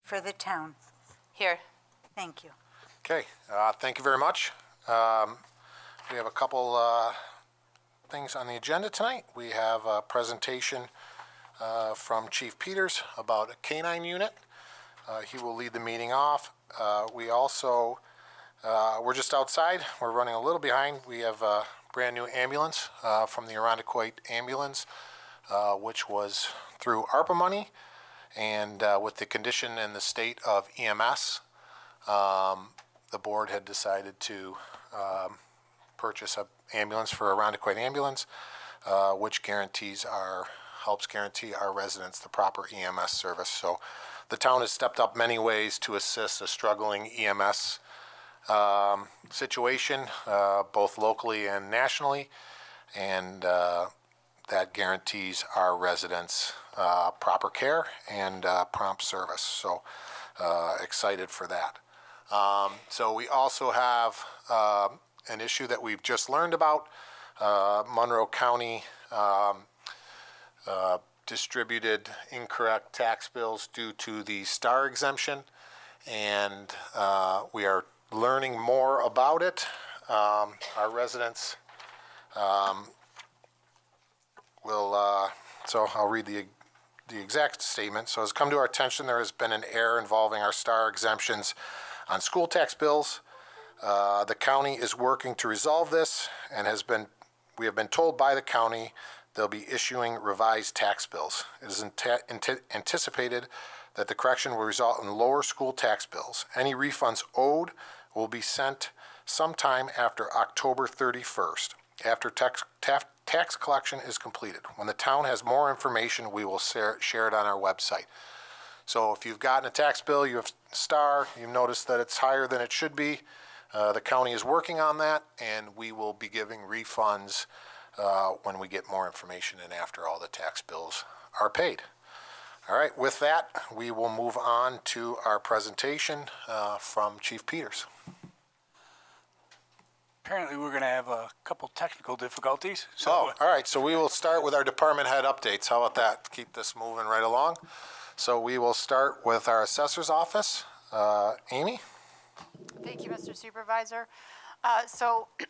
for the town. Here. Thank you. Okay, thank you very much. We have a couple things on the agenda tonight. We have a presentation from Chief Peters about a canine unit. He will lead the meeting off. We also, we're just outside. We're running a little behind. We have a brand new ambulance from the Irondequoit ambulance, which was through ARPA money. And with the condition and the state of EMS, the board had decided to purchase an ambulance for Irondequoit ambulance, which helps guarantee our residents the proper EMS service. So the town has stepped up many ways to assist a struggling EMS situation, both locally and nationally, and that guarantees our residents proper care and prompt service. So excited for that. So we also have an issue that we've just learned about. Monroe County distributed incorrect tax bills due to the STAR exemption, and we are learning more about it. Our residents so I'll read the exact statement. So it's come to our attention there has been an error involving our STAR exemptions on school tax bills. The county is working to resolve this and we have been told by the county they'll be issuing revised tax bills. It is anticipated that the correction will result in lower school tax bills. Any refunds owed will be sent sometime after October 31st, after tax collection is completed. When the town has more information, we will share it on our website. So if you've gotten a tax bill, you have STAR, you've noticed that it's higher than it should be, the county is working on that, and we will be giving refunds when we get more information and after all the tax bills are paid. All right, with that, we will move on to our presentation from Chief Peters. Apparently, we're going to have a couple technical difficulties. So, all right. So we will start with our department head updates. How about that? Keep this moving right along. So we will start with our assessor's office. Amy? Thank you, Mr. Supervisor.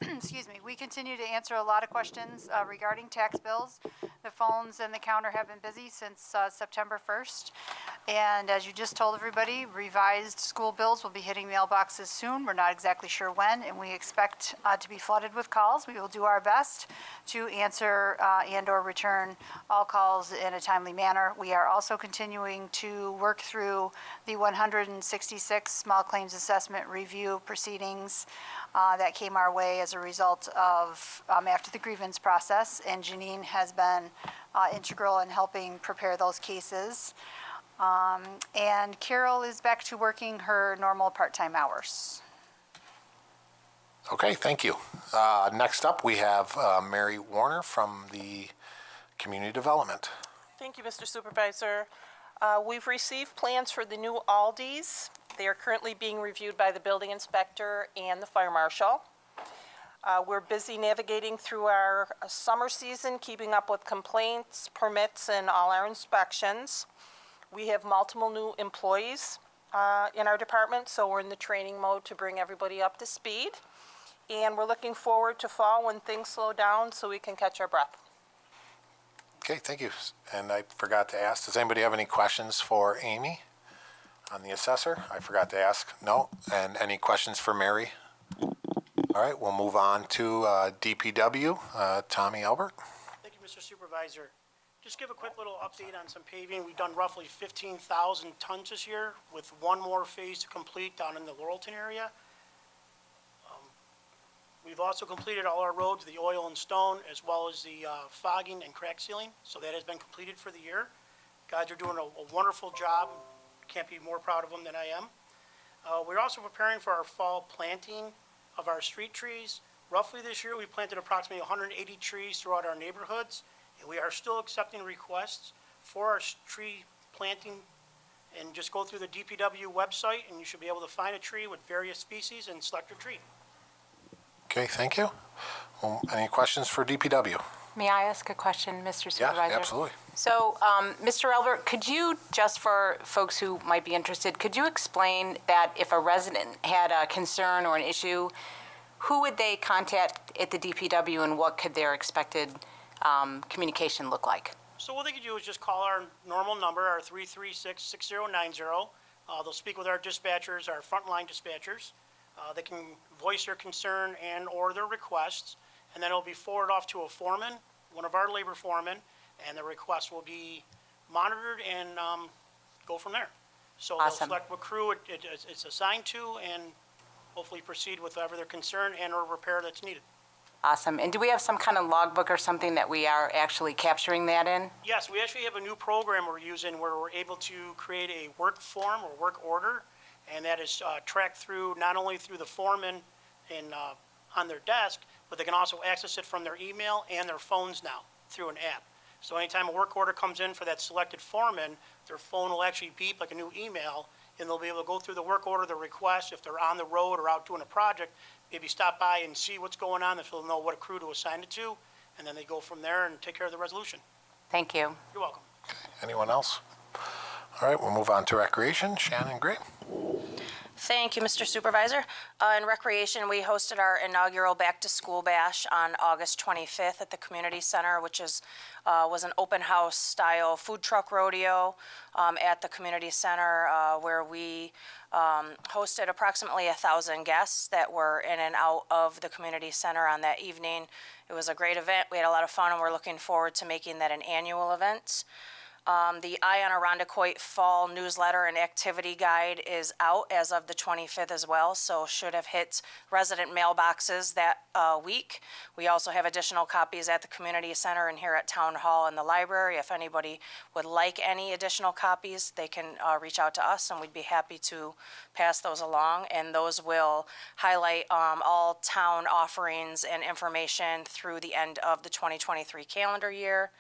Excuse me, we continue to answer a lot of questions regarding tax bills. The phones and the counter have been busy since September 1st. And as you just told everybody, revised school bills will be hitting mailboxes soon. We're not exactly sure when, and we expect to be flooded with calls. We will do our best to answer and or return all calls in a timely manner. We are also continuing to work through the 166 small claims assessment review proceedings that came our way as a result of after the grievance process, and Janine has been integral in helping prepare those cases. And Carol is back to working her normal part-time hours. Okay, thank you. Next up, we have Mary Warner from the Community Development. Thank you, Mr. Supervisor. We've received plans for the new Aldi's. They are currently being reviewed by the building inspector and the fire marshal. We're busy navigating through our summer season, keeping up with complaints, permits, and all our inspections. We have multiple new employees in our department, so we're in the training mode to bring everybody up to speed. And we're looking forward to fall when things slow down so we can catch our breath. Okay, thank you. And I forgot to ask, does anybody have any questions for Amy on the assessor? I forgot to ask. No? And any questions for Mary? All right, we'll move on to DPW, Tommy Albert. Thank you, Mr. Supervisor. Just give a quick little update on some paving. We've done roughly 15,000 tons this year with one more phase to complete down in the Laurelton area. We've also completed all our roads, the oil and stone, as well as the fogging and crack sealing. So that has been completed for the year. Guys are doing a wonderful job. Can't be more proud of them than I am. We're also preparing for our fall planting of our street trees. Roughly this year, we planted approximately 180 trees throughout our neighborhoods, and we are still accepting requests for our tree planting. And just go through the DPW website, and you should be able to find a tree with various species and select your tree. Okay, thank you. Well, any questions for DPW? May I ask a question, Mr. Supervisor? Yeah, absolutely. So, Mr. Albert, could you, just for folks who might be interested, could you explain that if a resident had a concern or an issue, who would they contact at the DPW and what could their expected communication look like? So what they could do is just call our normal number, our 336-6090. They'll speak with our dispatchers, our frontline dispatchers. They can voice their concern and or their requests, and then it'll be forwarded off to a foreman, one of our labor foremen, and the request will be monitored and go from there. So they'll Awesome. select what crew it's assigned to and hopefully proceed with whatever their concern and or repair that's needed. Awesome. And do we have some kind of logbook or something that we are actually capturing that in? Yes, we actually have a new program we're using where we're able to create a work form or work order, and that is tracked through, not only through the foreman in, on their desk, but they can also access it from their email and their phones now through an app. So anytime a work order comes in for that selected foreman, their phone will actually beep like a new email, and they'll be able to go through the work order, the request, if they're on the road or out doing a project, maybe stop by and see what's going on, if they'll know what crew to assign it to, and then they go from there and take care of the resolution. Thank you. You're welcome. Anyone else? All right, we'll move on to recreation. Shannon Gray. Thank you, Mr. Supervisor. In Recreation, we hosted our inaugural Back to School Bash on August 25th at the Community Center, which was an open house style food truck rodeo at the Community Center where we hosted approximately 1,000 guests that were in and out of the Community Center on that evening. It was a great event. We had a lot of fun, and we're looking forward to making that an annual event. The Irondequoit Fall Newsletter and Activity Guide is out as of the 25th as well, so should have hit resident mailboxes that week. We also have additional copies at the Community Center and here at Town Hall and the library. If anybody would like any additional copies, they can reach out to us, and we'd be happy to pass those along. And those will highlight all town offerings and information through the end of the 2023 calendar year.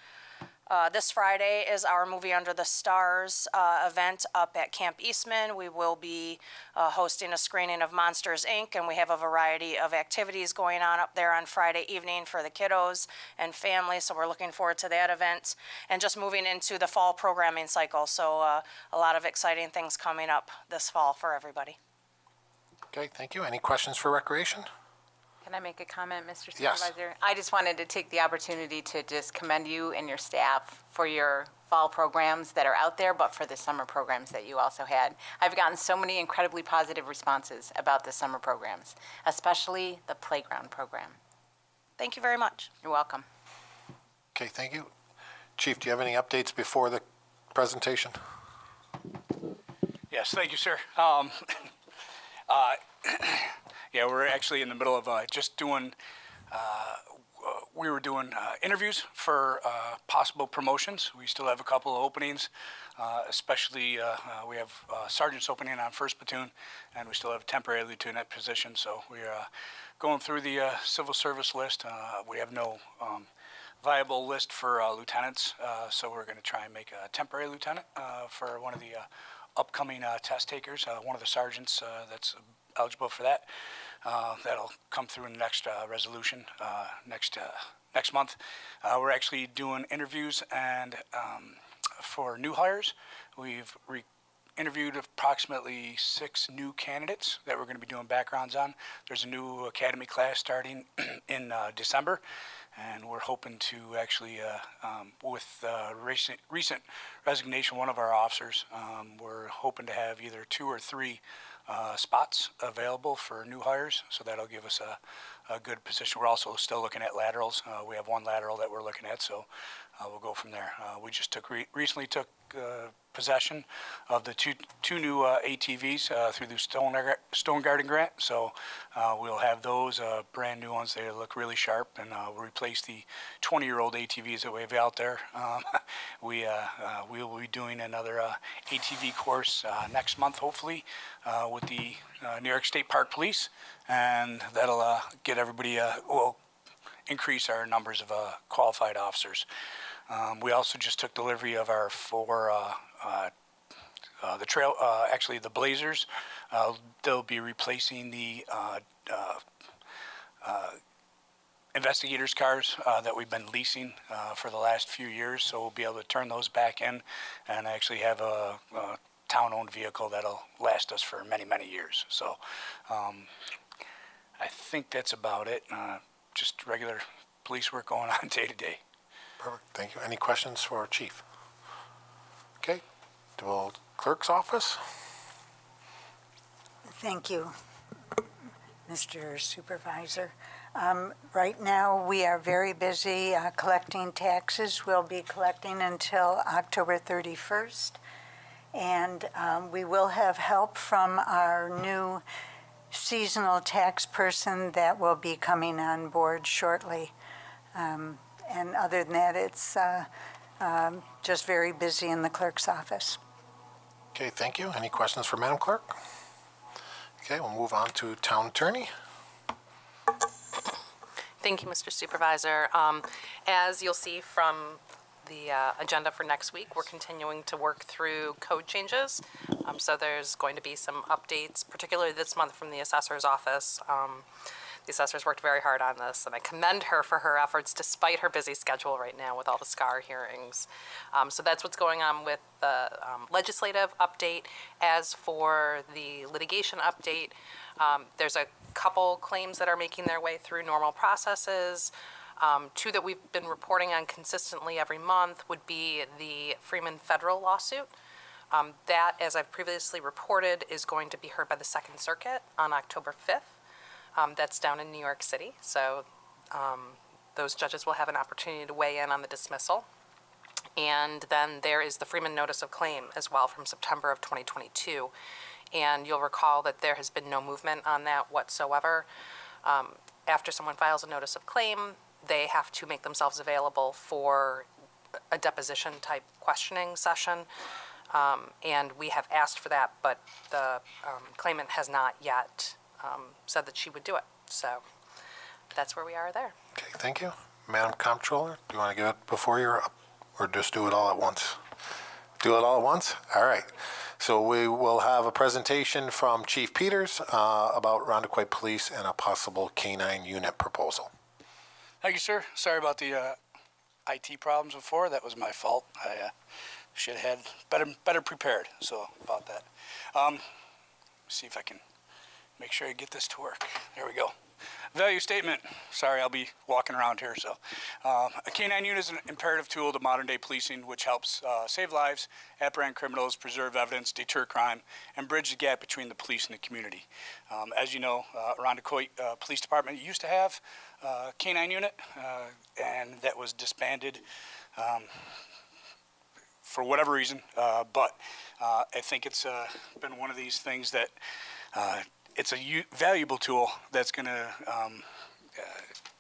This Friday is our Movie Under the Stars event up at Camp Eastman. We will be hosting a screening of Monsters, Inc., and we have a variety of activities going on up there on Friday evening for the kiddos and families, so we're looking forward to that event. And just moving into the fall programming cycle, so a lot of exciting things coming up this fall for everybody. Okay, thank you. Any questions for recreation? Can I make a comment, Mr. Yes. Supervisor? I just wanted to take the opportunity to just commend you and your staff for your fall programs that are out there, but for the summer programs that you also had. I've gotten so many incredibly positive responses about the summer programs, especially the playground program. Thank you very much. You're welcome. Okay, thank you. Chief, do you have any updates before the presentation? Yes, thank you, sir. Yeah, we're actually in the middle of just doing, we were doing interviews for possible promotions. We still have a couple of openings, especially we have sergeants opening on 1st Platoon, and we still have a temporary lieutenant position. So we're going through the civil service list. We have no viable list for lieutenants, so we're going to try and make a temporary lieutenant for one of the upcoming test takers, one of the sergeants that's eligible for that. That'll come through in the next resolution next month. We're actually doing interviews and for new hires. We've interviewed approximately 6 new candidates that we're going to be doing backgrounds on. There's a new academy class starting in December, and we're hoping to actually, with recent resignation of one of our officers, we're hoping to have either 2 or 3 spots available for new hires, so that'll give us a good position. We're also still looking at laterals. We have 1 lateral that we're looking at, so we'll go from there. We just recently took possession of the two new ATVs through the Stone Garden grant, so we'll have those brand new ones. They look really sharp, and we'll replace the 20-year-old ATVs that we have out there. We will be doing another ATV course next month, hopefully, with the New York State Park Police, and that'll get everybody, will increase our numbers of qualified officers. We also just took delivery of our 4, the trail, actually the Blazers. They'll be replacing the investigators' cars that we've been leasing for the last few years, so we'll be able to turn those back in and actually have a town-owned vehicle that'll last us for many, many years. So I think that's about it. Just regular police work going on day to day. Perfect, thank you. Any questions for our chief? Okay, to clerk's office. Thank you, Mr. Supervisor. Right now, we are very busy collecting taxes. We'll be collecting until October 31st. And we will have help from our new seasonal tax person that will be coming on board shortly. And other than that, it's just very busy in the clerk's office. Okay, thank you. Any questions for Madam Clerk? Okay, we'll move on to Town Attorney. Thank you, Mr. Supervisor. As you'll see from the agenda for next week, we're continuing to work through code changes. So there's going to be some updates, particularly this month from the assessor's office. The assessor's worked very hard on this, and I commend her for her efforts despite her busy schedule right now with all the SCAR hearings. So that's what's going on with the legislative update. As for the litigation update, there's a couple claims that are making their way through normal processes. Two that we've been reporting on consistently every month would be the Freeman federal lawsuit. That, as I've previously reported, is going to be heard by the Second Circuit on October 5th. That's down in New York City, so those judges will have an opportunity to weigh in on the dismissal. And then there is the Freeman Notice of Claim as well from September of 2022. And you'll recall that there has been no movement on that whatsoever. After someone files a notice of claim, they have to make themselves available for a deposition type questioning session. And we have asked for that, but the claimant has not yet said that she would do it. So that's where we are there. Okay, thank you. Madam Comptroller, do you want to give it before you're up, or just do it all at once? Do it all at once? All right. So we will have a presentation from Chief Peters about Irondequoit Police and a possible K-9 unit proposal. Thank you, sir. Sorry about the IT problems before. That was my fault. I should have had better prepared. So about that. See if I can make sure I get this to work. There we go. Value statement. Sorry, I'll be walking around here. So, a K-9 unit is an imperative tool to modern-day policing, which helps save lives, apprehend criminals, preserve evidence, deter crime, and bridge the gap between the police and the community. As you know, Irondequoit Police Department used to have a K-9 unit, and that was disbanded for whatever reason. But I think it's been one of these things that it's a valuable tool that's going to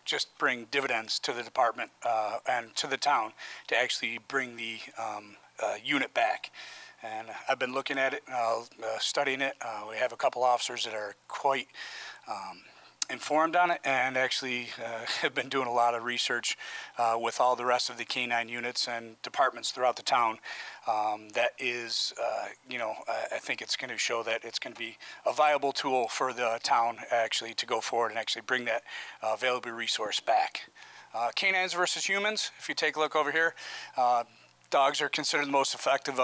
just bring dividends to the department and to the town to actually bring the unit back. And I've been looking at it, studying it. We have a couple officers that are quite informed on it, and actually have been doing a lot of research with all the rest of the K-9 units and departments throughout the town. That is, I think it's going to show that it's going to be a viable tool for the town actually to go forward and actually bring that available resource back. Canines versus humans, if you take a look over here, dogs are considered the most effective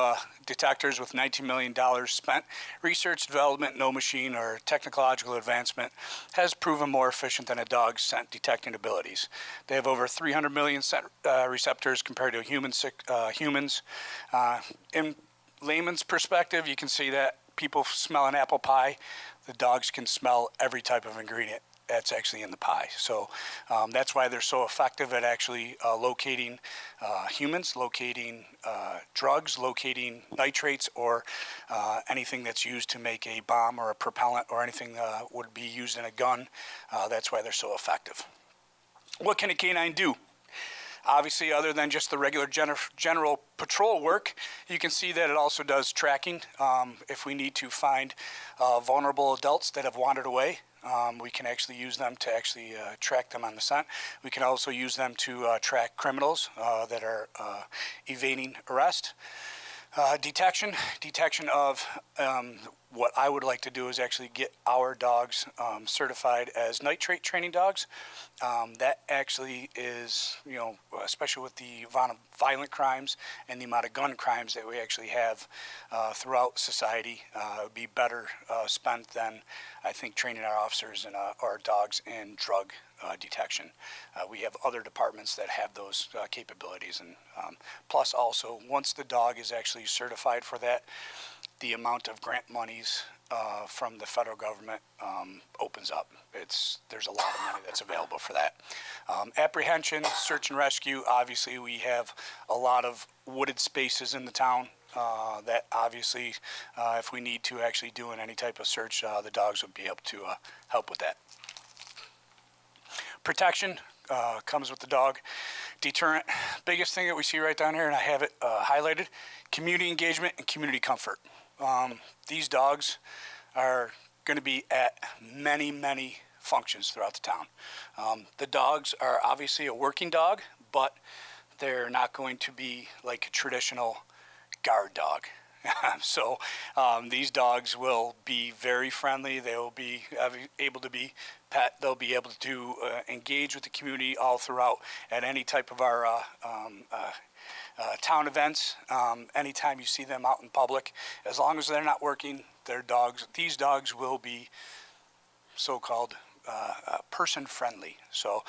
detectors with $19 million spent. Research, development, no machine or technological advancement has proven more efficient than a dog's scent detecting abilities. They have over 300 million scent receptors compared to humans. In layman's perspective, you can see that people smell an apple pie. The dogs can smell every type of ingredient that's actually in the pie. So that's why they're so effective at actually locating humans, locating drugs, locating nitrates, or anything that's used to make a bomb or a propellant or anything would be used in a gun. That's why they're so effective. What can a canine do? Obviously, other than just the regular general patrol work, you can see that it also does tracking. If we need to find vulnerable adults that have wandered away, we can actually use them to actually track them on the scent. We can also use them to track criminals that are evading arrest. Detection of what I would like to do is actually get our dogs certified as nitrate training dogs. That actually is, especially with the amount of violent crimes and the amount of gun crimes that we actually have throughout society, it would be better spent than, I think, training our officers and our dogs in drug detection. We have other departments that have those capabilities, and plus also, once the dog is actually certified for that, the amount of grant monies from the federal government opens up. There's a lot of money that's available for that. Apprehension, search and rescue, obviously we have a lot of wooded spaces in the town that obviously if we need to actually do any type of search, the dogs would be able to help with that. Protection comes with the dog. Deterrent, biggest thing that we see right down here, and I have it highlighted, community engagement and community comfort. These dogs are going to be at many, many functions throughout the town. The dogs are obviously a working dog, but they're not going to be like a traditional guard dog. So these dogs will be very friendly. They will be able to be pet. They'll be able to engage with the community all throughout at any type of our town events. Anytime you see them out in public, as long as they're not working, these dogs will be so-called person friendly. So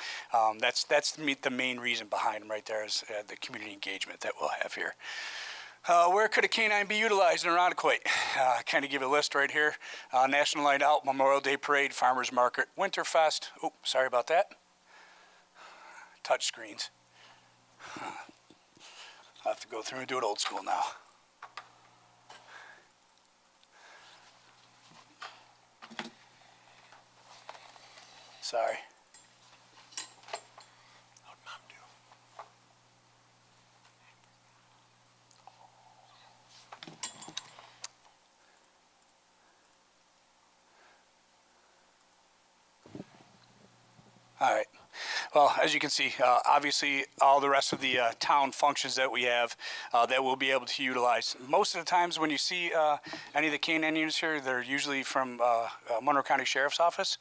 that's the main reason behind them right there is the community engagement that we'll have here. Where could a canine be utilized in Irondequoit? Kind of give a list right here. National Night Out, Memorial Day Parade, Farmers Market, Winterfest. Oh, sorry about that. Touch screens. I'll have to go through and do it old school now. Sorry. All right. Well, as you can see, obviously all the rest of the town functions that we have that we'll be able to utilize. Most of the times when you see any of the canine units here, they're usually from Monroe County Sheriff's Office.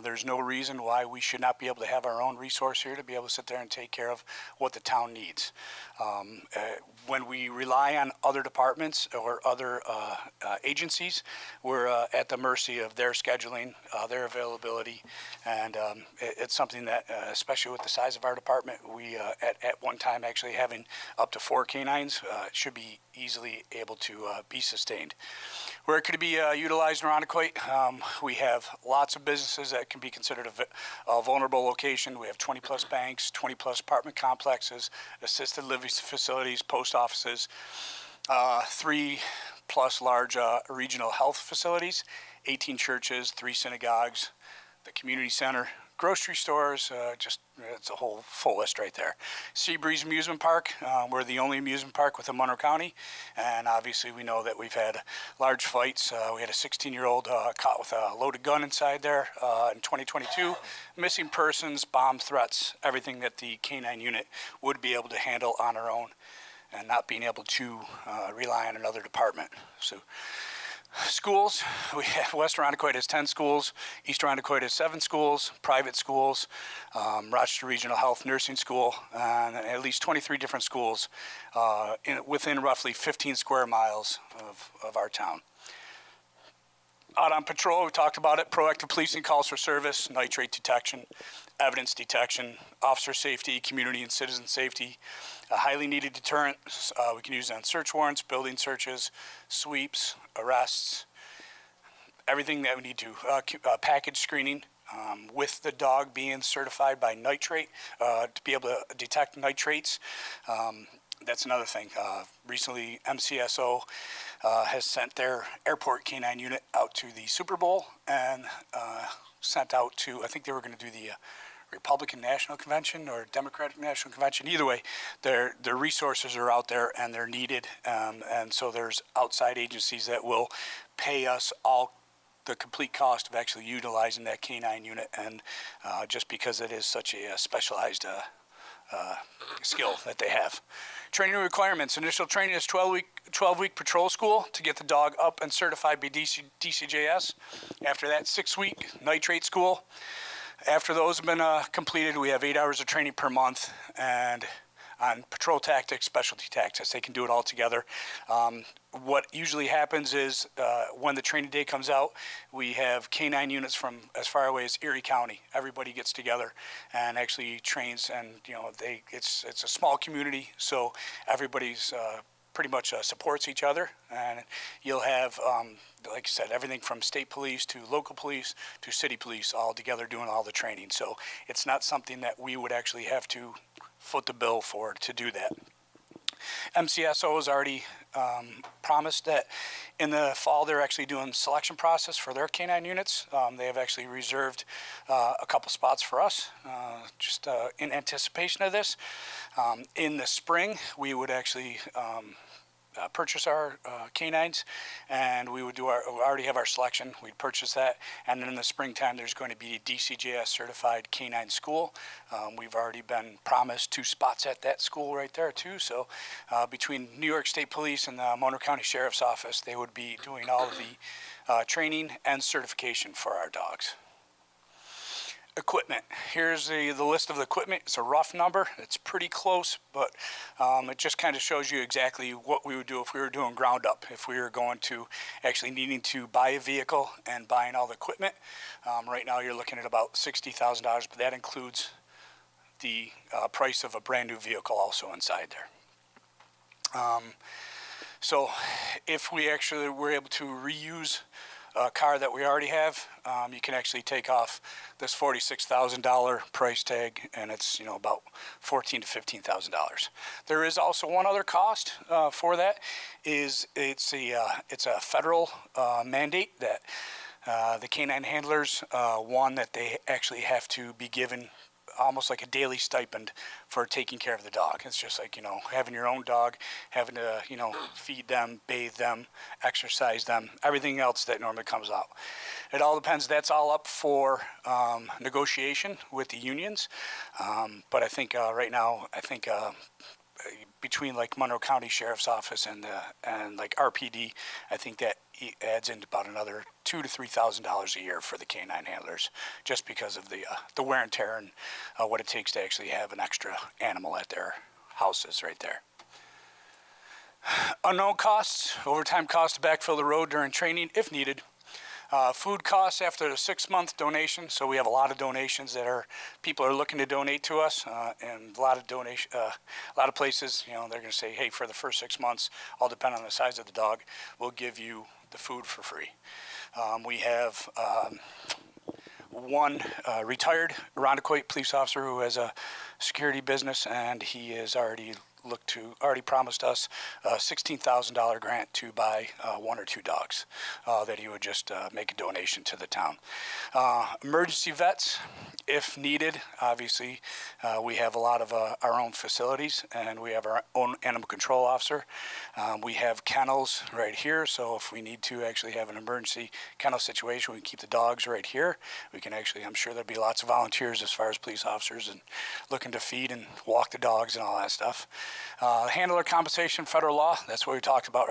There's no reason why we should not be able to have our own resource here to be able to sit there and take care of what the town needs. When we rely on other departments or other agencies, we're at the mercy of their scheduling, their availability, and it's something that, especially with the size of our department, we at one time actually having up to 4 canines should be easily able to be sustained. Where could it be utilized in Irondequoit? We have lots of businesses that can be considered a vulnerable location. We have 20-plus banks, 20-plus apartment complexes, assisted living facilities, post offices, 3-plus large regional health facilities, 18 churches, 3 synagogues, the community center, grocery stores, it's a whole full list right there. Seabreeze Amusement Park, we're the only amusement park within Monroe County, and obviously we know that we've had large fights. We had a 16-year-old caught with a loaded gun inside there in 2022. Missing persons, bomb threats, everything that the canine unit would be able to handle on our own and not being able to rely on another department. So. Schools, we have West Irondequoit has 10 schools, East Irondequoit has 7 schools, private schools, Rochester Regional Health Nursing School, and at least 23 different schools within roughly 15 square miles of our town. Out on patrol, we talked about it, proactive policing, calls for service, nitrate detection, evidence detection, officer safety, community and citizen safety, a highly needed deterrent. We can use it on search warrants, building searches, sweeps, arrests, everything that we need to. Package screening with the dog being certified by nitrate to be able to detect nitrates. That's another thing. Recently, MCSO has sent their airport canine unit out to the Super Bowl and sent out to, I think they were going to do the Republican National Convention or Democratic National Convention. Either way, their resources are out there and they're needed. And so there's outside agencies that will pay us all the complete cost of actually utilizing that canine unit. And just because it is such a specialized skill that they have. Training requirements. Initial training is 12-week patrol school to get the dog up and certified by DCJS. After that, 6-week nitrate school. After those have been completed, we have 8 hours of training per month, and on patrol tactics, specialty tactics. They can do it all together. What usually happens is when the training day comes out, we have K-9 units from as far away as Erie County. Everybody gets together and actually trains, and it's a small community, so everybody's pretty much supports each other, and you'll have, like I said, everything from state police to local police to city police all together doing all the training. So it's not something that we would actually have to foot the bill for to do that. MCSO has already promised that in the fall they're actually doing selection process for their K-9 units. They have actually reserved a couple spots for us just in anticipation of this. In the spring, we would actually purchase our K-9s, and we already have our selection. We'd purchase that, and then in the springtime there's going to be a DCJS certified K-9 school. We've already been promised 2 spots at that school right there too, so between New York State Police and the Monroe County Sheriff's Office, they would be doing all of the training and certification for our dogs. Equipment. Here's the list of the equipment. It's a rough number. It's pretty close, but it just kind of shows you exactly what we would do if we were doing ground up, if we were going to actually needing to buy a vehicle and buying all the equipment. Right now you're looking at about $60,000, but that includes the price of a brand new vehicle also inside there. So if we actually were able to reuse a car that we already have, you can actually take off this $46,000 price tag, and it's about $14,000 to $15,000. There is also one other cost for that. It's a federal mandate that the canine handlers one that they actually have to be given almost like a daily stipend for taking care of the dog. It's just like, having your own dog, having to, feed them, bathe them, exercise them, everything else that normally comes out. It all depends. That's all up for negotiation with the unions. But I think right now, between like Monroe County Sheriff's Office and like RPD, I think that adds into about another $2,000 to $3,000 a year for the canine handlers, just because of the wear and tear and what it takes to actually have an extra animal at their houses right there. Unknown costs, overtime costs to backfill the road during training if needed. Food costs after the 6-month donation. So we have a lot of donations that people are looking to donate to us, and a lot of places, they're going to say, hey, for the first 6 months, all depend on the size of the dog, we'll give you the food for free. We have one retired Irondequoit police officer who has a security business, and he has already promised us a $16,000 grant to buy 1 or 2 dogs that he would just make a donation to the town. Emergency vets, if needed. Obviously, we have a lot of our own facilities, and we have our own animal control officer. We have kennels right here, so if we need to actually have an emergency kennel situation, we can keep the dogs right here. We can actually, I'm sure there'll be lots of volunteers as far as police officers and looking to feed and walk the dogs and all that stuff. Handler compensation, federal law, that's what we talked about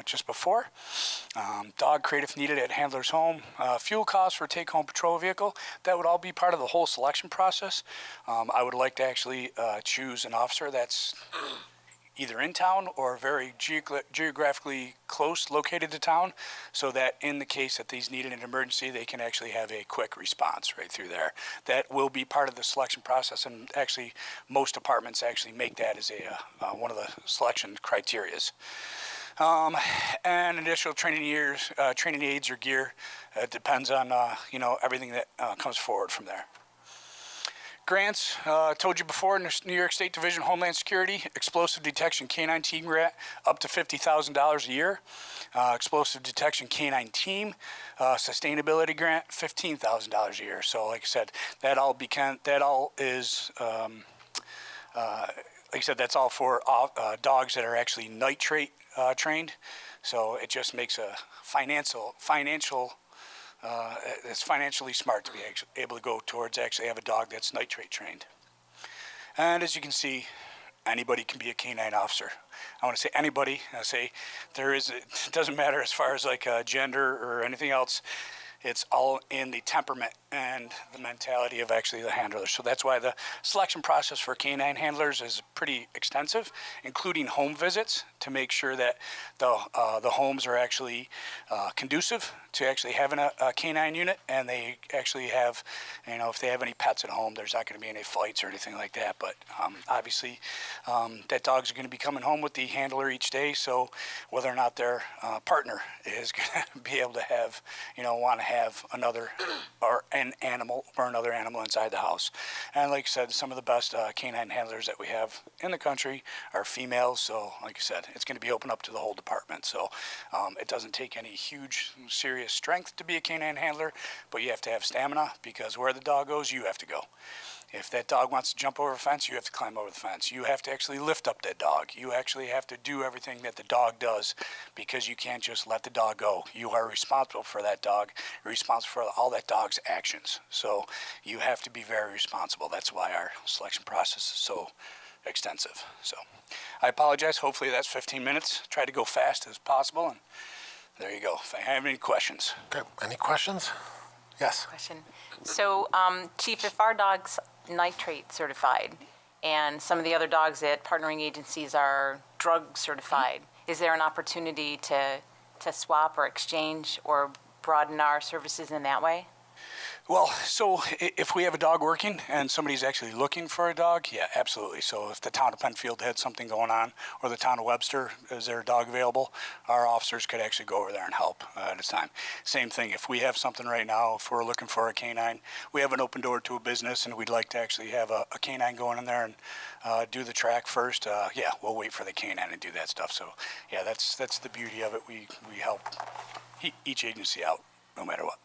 just before. Dog crate if needed at handler's home. Fuel costs for take-home patrol vehicle, that would all be part of the whole selection process. I would like to actually choose an officer that's either in town or very geographically close located to town, so that in the case that these needed an emergency, they can actually have a quick response right through there. That will be part of the selection process, and actually most departments actually make that as one of the selection criterias. And additional training aids or gear. It depends on everything that comes forward from there. Grants, told you before, New York State Division of Homeland Security, Explosive Detection K-9 Team Grant, up to $50,000 a year. Explosive Detection K-9 Team, Sustainability Grant, $15,000 a year. So like I said, that all is, like I said, that's all for dogs that are actually nitrate trained. So it just makes a it's financially smart to be able to go towards actually have a dog that's nitrate trained. And as you can see, anybody can be a canine officer. I want to say anybody. I say it doesn't matter as far as like gender or anything else. It's all in the temperament and the mentality of actually the handler. So that's why the selection process for canine handlers is pretty extensive, including home visits to make sure that the homes are actually conducive to actually having a canine unit, and they actually have, if they have any pets at home, there's not going to be any fights or anything like that. But obviously, that dog's going to be coming home with the handler each day. So whether or not their partner is going to be able to have, want to have another or an animal or another animal inside the house. And like I said, some of the best canine handlers that we have in the country are females. So like I said, it's going to be open up to the whole department. So it doesn't take any huge, serious strength to be a canine handler, but you have to have stamina, because where the dog goes, you have to go. If that dog wants to jump over a fence, you have to climb over the fence. You have to actually lift up that dog. You actually have to do everything that the dog does, because you can't just let the dog go. You are responsible for that dog. You're responsible for all that dog's actions. So you have to be very responsible. That's why our selection process is so extensive. So I apologize. Hopefully that's 15 minutes. Try to go fast as possible. And there you go. If I have any questions. Okay, any questions? Yes. Question. So, Chief, if our dog's nitrate certified and some of the other dogs at partnering agencies are drug certified, is there an opportunity to swap or exchange or broaden our services in that way? Well, so if we have a dog working and somebody's actually looking for a dog, yeah, absolutely. So if the town of Penfield had something going on, or the town of Webster, is there a dog available, our officers could actually go over there and help at a time. Same thing, if we have something right now, if we're looking for a canine, we have an open door to a business and we'd like to actually have a canine go in there and do the track first, yeah, we'll wait for the canine and do that stuff. So yeah, that's the beauty of it. We help each agency out, no matter what.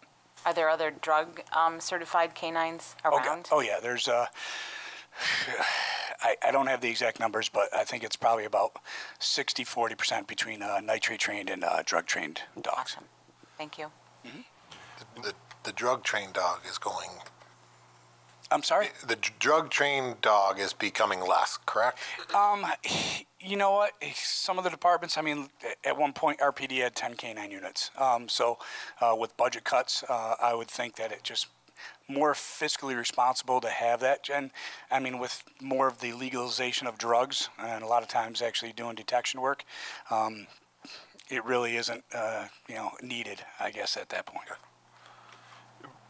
Are there other drug certified canines around? Oh yeah, there's I don't have the exact numbers, but I think it's probably about 60-40% between nitrate trained and drug trained dogs. Awesome. Thank you. The drug trained dog is going. I'm sorry? The drug trained dog is becoming less, correct? You know what? Some of the departments, I mean, at one point, RPD had 10 canine units. So with budget cuts, I would think that it just more fiscally responsible to have that. And I mean, with more of the legalization of drugs and a lot of times actually doing detection work, it really isn't, needed, I guess, at that point.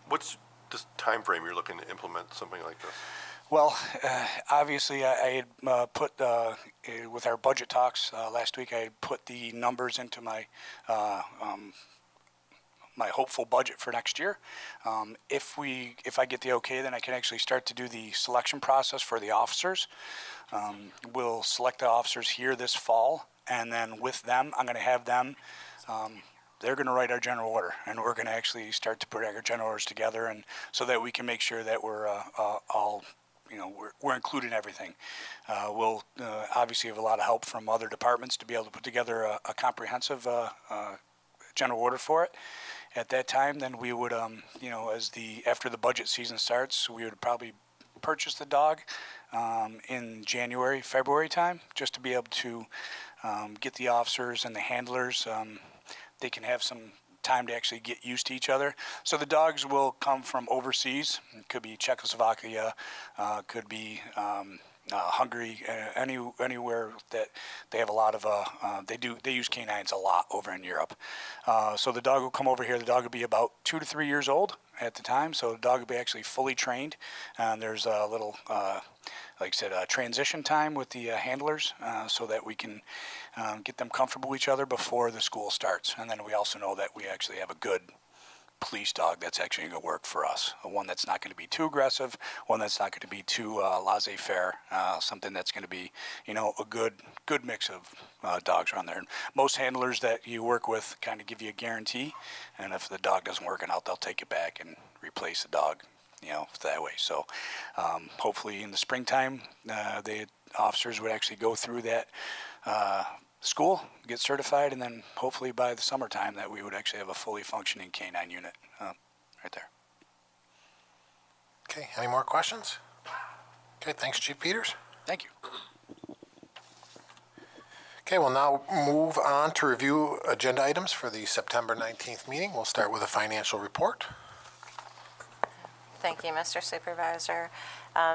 What's the time frame you're looking to implement something like this? Well, obviously, I had put, with our budget talks last week, I had put the numbers into my my hopeful budget for next year. If I get the okay, then I can actually start to do the selection process for the officers. We'll select the officers here this fall, and then with them, I'm going to have them. They're going to write our general order, and we're going to actually start to put our general orders together, and so that we can make sure that we're all, we're including everything. We'll obviously have a lot of help from other departments to be able to put together a comprehensive general order for it. At that time, then we would, after the budget season starts, we would probably purchase the dog in January, February time, just to be able to get the officers and the handlers. They can have some time to actually get used to each other. So the dogs will come from overseas. It could be Czechoslovakia, could be Hungary, anywhere that they have a lot of. They use canines a lot over in Europe. So the dog will come over here. The dog will be about 2 to 3 years old at the time. So the dog will be actually fully trained. And there's a little, like I said, transition time with the handlers so that we can get them comfortable with each other before the school starts. And then we also know that we actually have a good police dog that's actually going to work for us. One that's not going to be too aggressive, one that's not going to be too laissez-faire, something that's going to be, a good mix of dogs around there. And most handlers that you work with kind of give you a guarantee, and if the dog doesn't work out, they'll take it back and replace the dog, that way. So hopefully in the springtime, the officers would actually go through that school, get certified, and then hopefully by the summertime that we would actually have a fully functioning canine unit right there. Okay, any more questions? Okay, thanks, Chief Peters. Thank you. Okay, we'll now move on to review agenda items for the September 19th meeting. We'll start with a financial report. Thank you, Mr. Supervisor.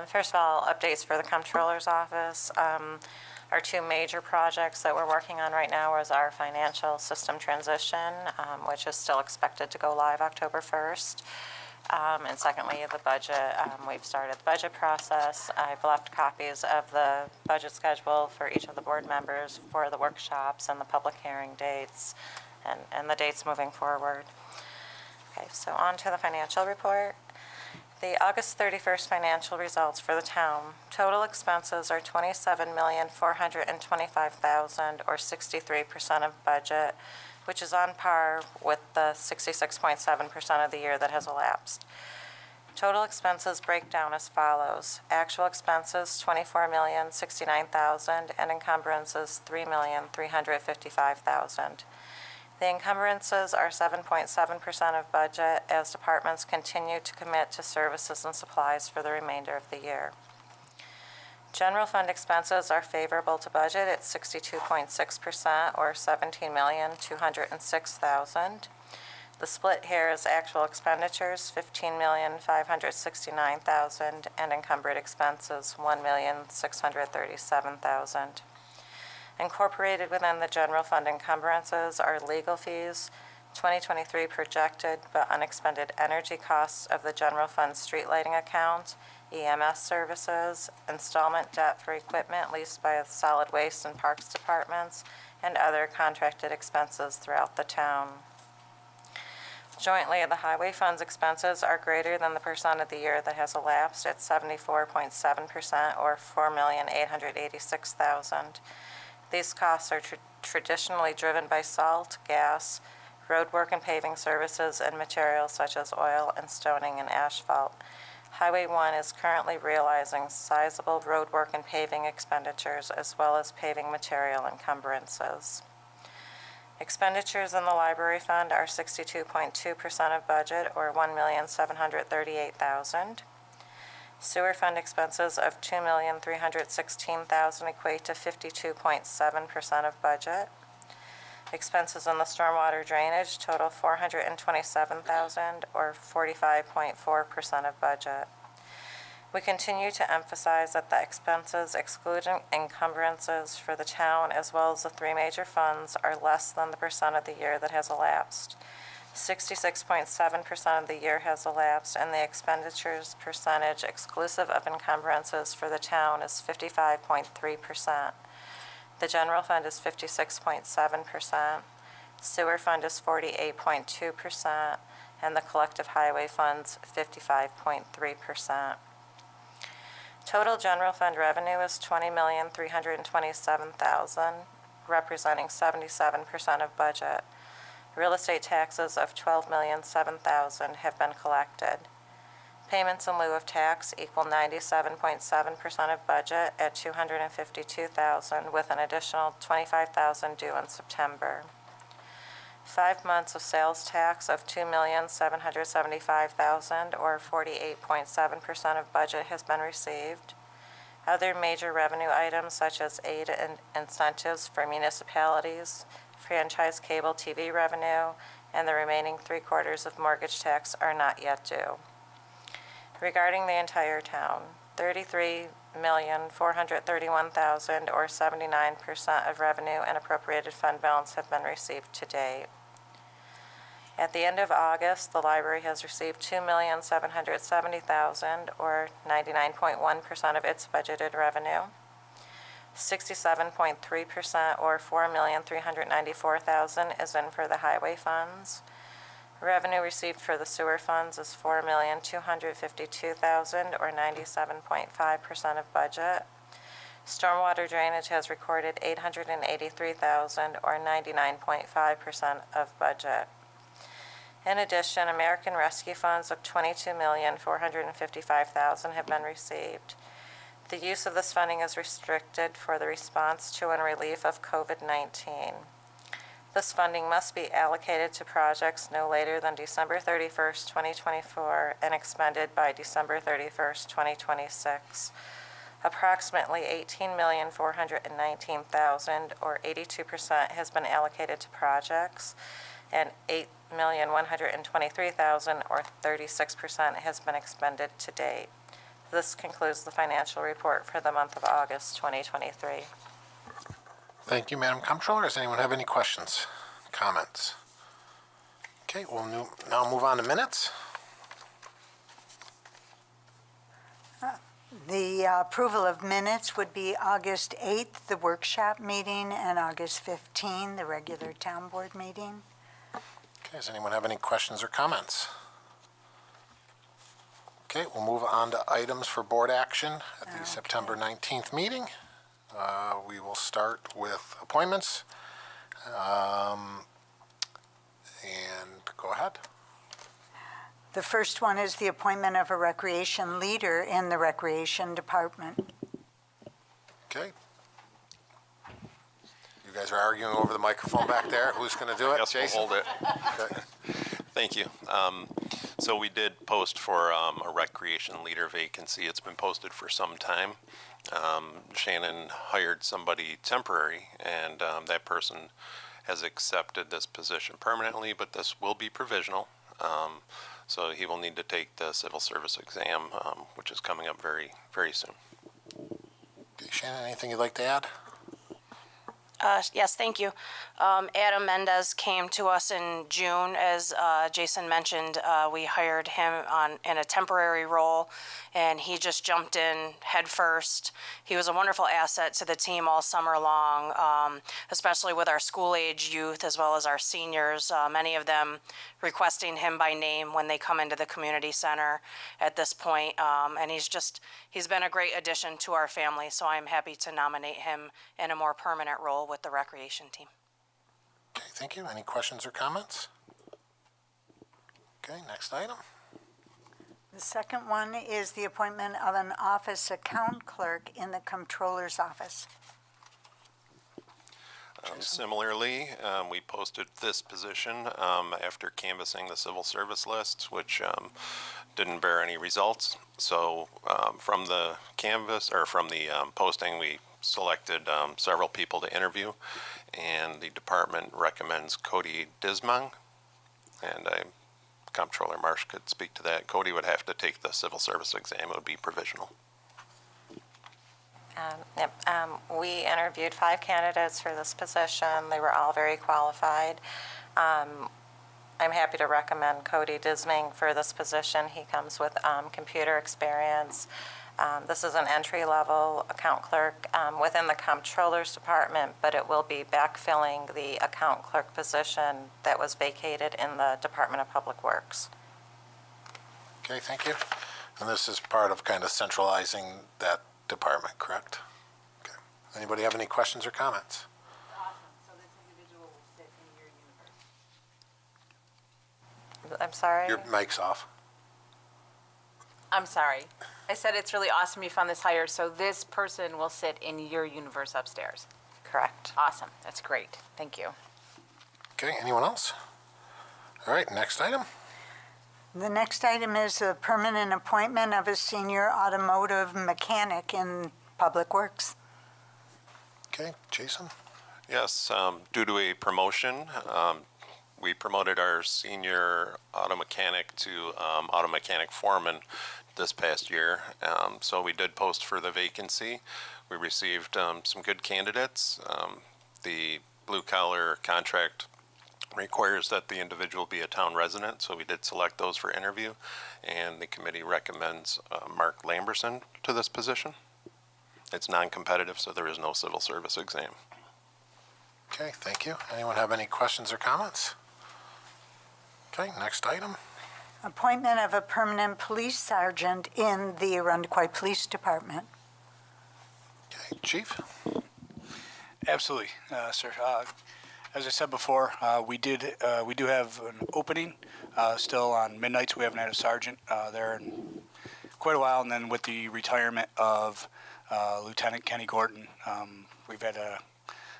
First of all, updates for the Comptroller's Office. Our two major projects that we're working on right now is our financial system transition, which is still expected to go live October 1st. And secondly, the budget. We've started the budget process. I've left copies of the budget schedule for each of the board members for the workshops and the public hearing dates and the dates moving forward. Okay, so on to the financial report. The August 31st financial results for the town. Total expenses are $27,425,000, or 63% of budget, which is on par with the 66.7% of the year that has elapsed. Total expenses break down as follows. Actual expenses, $24,069,000, and encumbrances, $3,355,000. The encumbrances are 7.7% of budget as departments continue to commit to services and supplies for the remainder of the year. General fund expenses are favorable to budget at 62.6%, or $17,206,000. The split here is actual expenditures, $15,569,000, and encumbered expenses, $1,637,000. Incorporated within the general fund encumbrances are legal fees, 2023 projected but unexpended energy costs of the general fund street lighting account, EMS services, installment debt for equipment leased by the solid waste and parks departments, and other contracted expenses throughout the town. Jointly, the highway fund's expenses are greater than the percent of the year that has elapsed at 74.7%, or $4,886,000. These costs are traditionally driven by salt, gas, roadwork and paving services, and materials such as oil and stoning and asphalt. Highway 1 is currently realizing sizable roadwork and paving expenditures as well as paving material encumbrances. Expenditures in the library fund are 62.2% of budget, or $1,738,000. Sewer fund expenses of $2,316,000 equate to 52.7% of budget. Expenses in the stormwater drainage total $427,000, or 45.4% of budget. We continue to emphasize that the expenses excluding encumbrances for the town as well as the three major funds are less than the percent of the year that has elapsed. 66.7% of the year has elapsed, and the expenditures percentage exclusive of encumbrances for the town is 55.3%. The general fund is 56.7%, sewer fund is 48.2%, and the collective highway funds 55.3%. Total general fund revenue is $20,327,000, representing 77% of budget. Real estate taxes of $12,007,000 have been collected. Payments in lieu of tax equal 97.7% of budget at $252,000, with an additional $25,000 due in September. 5 months of sales tax of $2,775,000, or 48.7% of budget, has been received. Other major revenue items such as aid and incentives for municipalities, franchise cable TV revenue, and the remaining 3/4 of mortgage tax are not yet due. Regarding the entire town, $33,431,000, or 79% of revenue and appropriated fund balance have been received to date. At the end of August, the library has received $2,770,000, or 99.1% of its budgeted revenue. 67.3%, or $4,394,000, is in for the highway funds. Revenue received for the sewer funds is $4,252,000, or 97.5% of budget. Stormwater drainage has recorded $883,000, or 99.5% of budget. In addition, American Rescue funds of $22,455,000 have been received. The use of this funding is restricted for the response to and relief of COVID-19. This funding must be allocated to projects no later than December 31st, 2024, and expended by December 31st, 2026. Approximately $18,419,000, or 82%, has been allocated to projects, and $8,123,000, or 36%, has been expended to date. This concludes the financial report for the month of August 2023. Thank you, Madam Comptroller. Does anyone have any questions, comments? Okay, we'll now move on to minutes. The approval of minutes would be August 8th, the workshop meeting, and August 15th, the regular town board meeting. Okay, does anyone have any questions or comments? Okay, we'll move on to items for board action at the September 19th meeting. We will start with appointments. And go ahead. The first one is the appointment of a recreation leader in the Recreation Department. Okay. You guys are arguing over the microphone back there. Who's going to do it? Yes, we'll Jason? hold it. Okay. Thank you. So we did post for a recreation leader vacancy. It's been posted for some time. Shannon hired somebody temporary, and that person has accepted this position permanently, but this will be provisional. So he will need to take the civil service exam, which is coming up very, very soon. Okay, Shannon, anything you'd like to add? Yes, thank you. Adam Mendez came to us in June. As Jason mentioned, we hired him in a temporary role, and he just jumped in head first. He was a wonderful asset to the team all summer long, especially with our school-age youth as well as our seniors, many of them requesting him by name when they come into the community center at this point. And he's been a great addition to our family, so I'm happy to nominate him in a more permanent role with the recreation team. Okay, thank you. Any questions or comments? Okay, next item. The second one is the appointment of an office account clerk in the Comptroller's office. Similarly, we posted this position after canvassing the civil service lists, which didn't bear any results. So from the posting, we selected several people to interview, and the department recommends Cody Dismang. And Comptroller Marsh could speak to that. Cody would have to take the civil service exam. It would be provisional. We interviewed 5 candidates for this position. They were all very qualified. I'm happy to recommend Cody Dismang for this position. He comes with computer experience. This is an entry-level account clerk within the Comptroller's Department, but it will be backfilling the account clerk position that was vacated in the Department of Public Works. Okay, thank you. And this is part of kind of centralizing that department, correct? Okay. Anybody have any questions or comments? Awesome. So this individual will sit in your universe. I'm sorry? Your mic's off. I'm sorry. I said it's really awesome you found this hire, so this person will sit in your universe upstairs. Correct. Awesome. That's great. Thank you. Okay, anyone else? All right, next item. The next item is the permanent appointment of a senior automotive mechanic in Public Works. Okay, Jason? Yes, due to a promotion, we promoted our senior auto mechanic to auto mechanic foreman this past year. So we did post for the vacancy. We received some good candidates. The blue collar contract requires that the individual be a town resident, so we did select those for interview, and the committee recommends Mark Lamberson to this position. It's non-competitive, so there is no civil service exam. Okay, thank you. Anyone have any questions or comments? Okay, next item. Appointment of a permanent police sergeant in the Irondequoit Police Department. Okay, Chief? Absolutely, sir. As I said before, we do have an opening still on midnights. We haven't had a sergeant there in quite a while, and then with the retirement of Lieutenant Kenny Gordon, we've had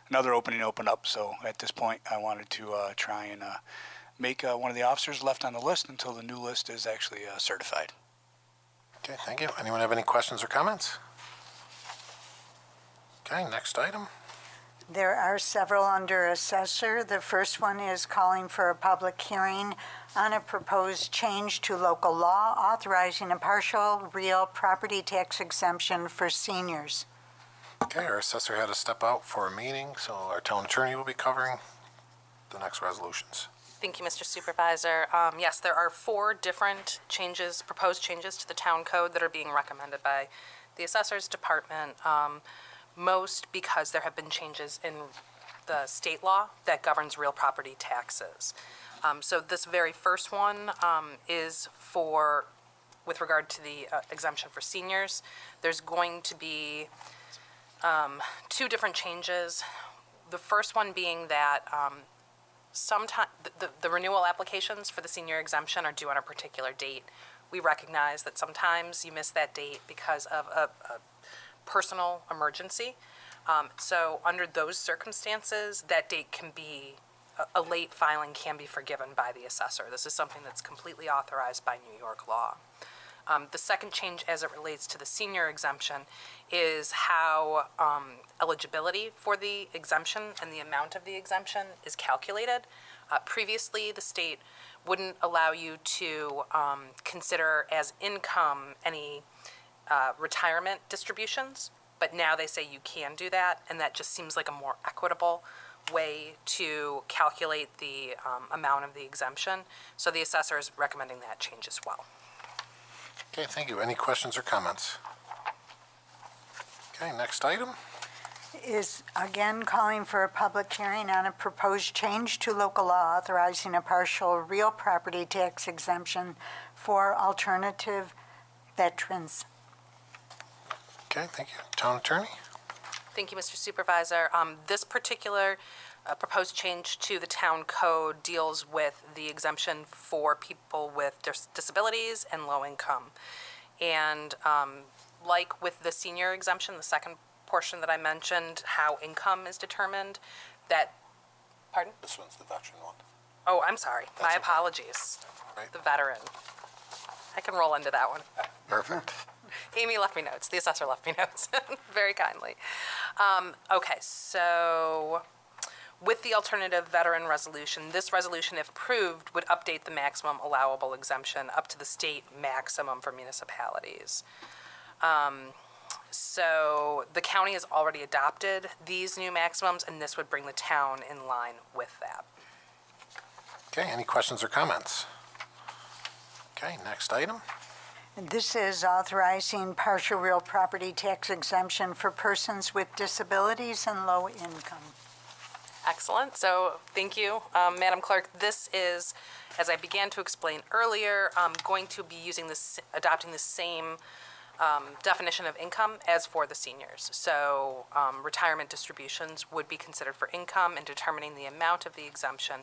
another opening open up. So at this point, I wanted to try and make one of the officers left on the list until the new list is actually certified. Okay, thank you. Anyone have any questions or comments? Okay, next item. There are several under assessor. The first one is calling for a public hearing on a proposed change to local law authorizing a partial real property tax exemption for seniors. Okay, our assessor had to step out for a meeting, so our town attorney will be covering the next resolutions. Thank you, Mr. Supervisor. Yes, there are 4 different changes, proposed changes to the town code that are being recommended by the Assessor's Department, most because there have been changes in the state law that governs real property taxes. So this very first one is with regard to the exemption for seniors. There's going to be 2 different changes. The first one being that sometime the renewal applications for the senior exemption are due on a particular date. We recognize that sometimes you miss that date because of a personal emergency. So under those circumstances, that date can be, a late filing can be forgiven by the assessor. This is something that's completely authorized by New York law. The second change as it relates to the senior exemption is how eligibility for the exemption and the amount of the exemption is calculated. Previously, the state wouldn't allow you to consider as income any retirement distributions, but now they say you can do that, and that just seems like a more equitable way to calculate the amount of the exemption. So the assessor is recommending that change as well. Okay, thank you. Any questions or comments? Okay, next item. Is again calling for a public hearing on a proposed change to local law authorizing a partial real property tax exemption for alternative veterans. Okay, thank you. Town attorney? Thank you, Mr. Supervisor. This particular proposed change to the town code deals with the exemption for people with disabilities and low income. And like with the senior exemption, the second portion that I mentioned, how income is determined, that, pardon? This one's the veteran one. Oh, I'm sorry. My okay. apologies. Right. The veteran. I can roll into that one. Perfect. Amy left me notes. The assessor left me notes very kindly. Okay, so with the alternative veteran resolution, this resolution, if approved, would update the maximum allowable exemption up to the state maximum for municipalities. So the county has already adopted these new maximums, and this would bring the town in line with that. Okay, any questions or comments? Okay, next item. This is authorizing partial real property tax exemption for persons with disabilities and low income. Excellent. So thank you, Madam Clerk. This is, as I began to explain earlier, going to be adopting the same definition of income as for the seniors. So retirement distributions would be considered for income and determining the amount of the exemption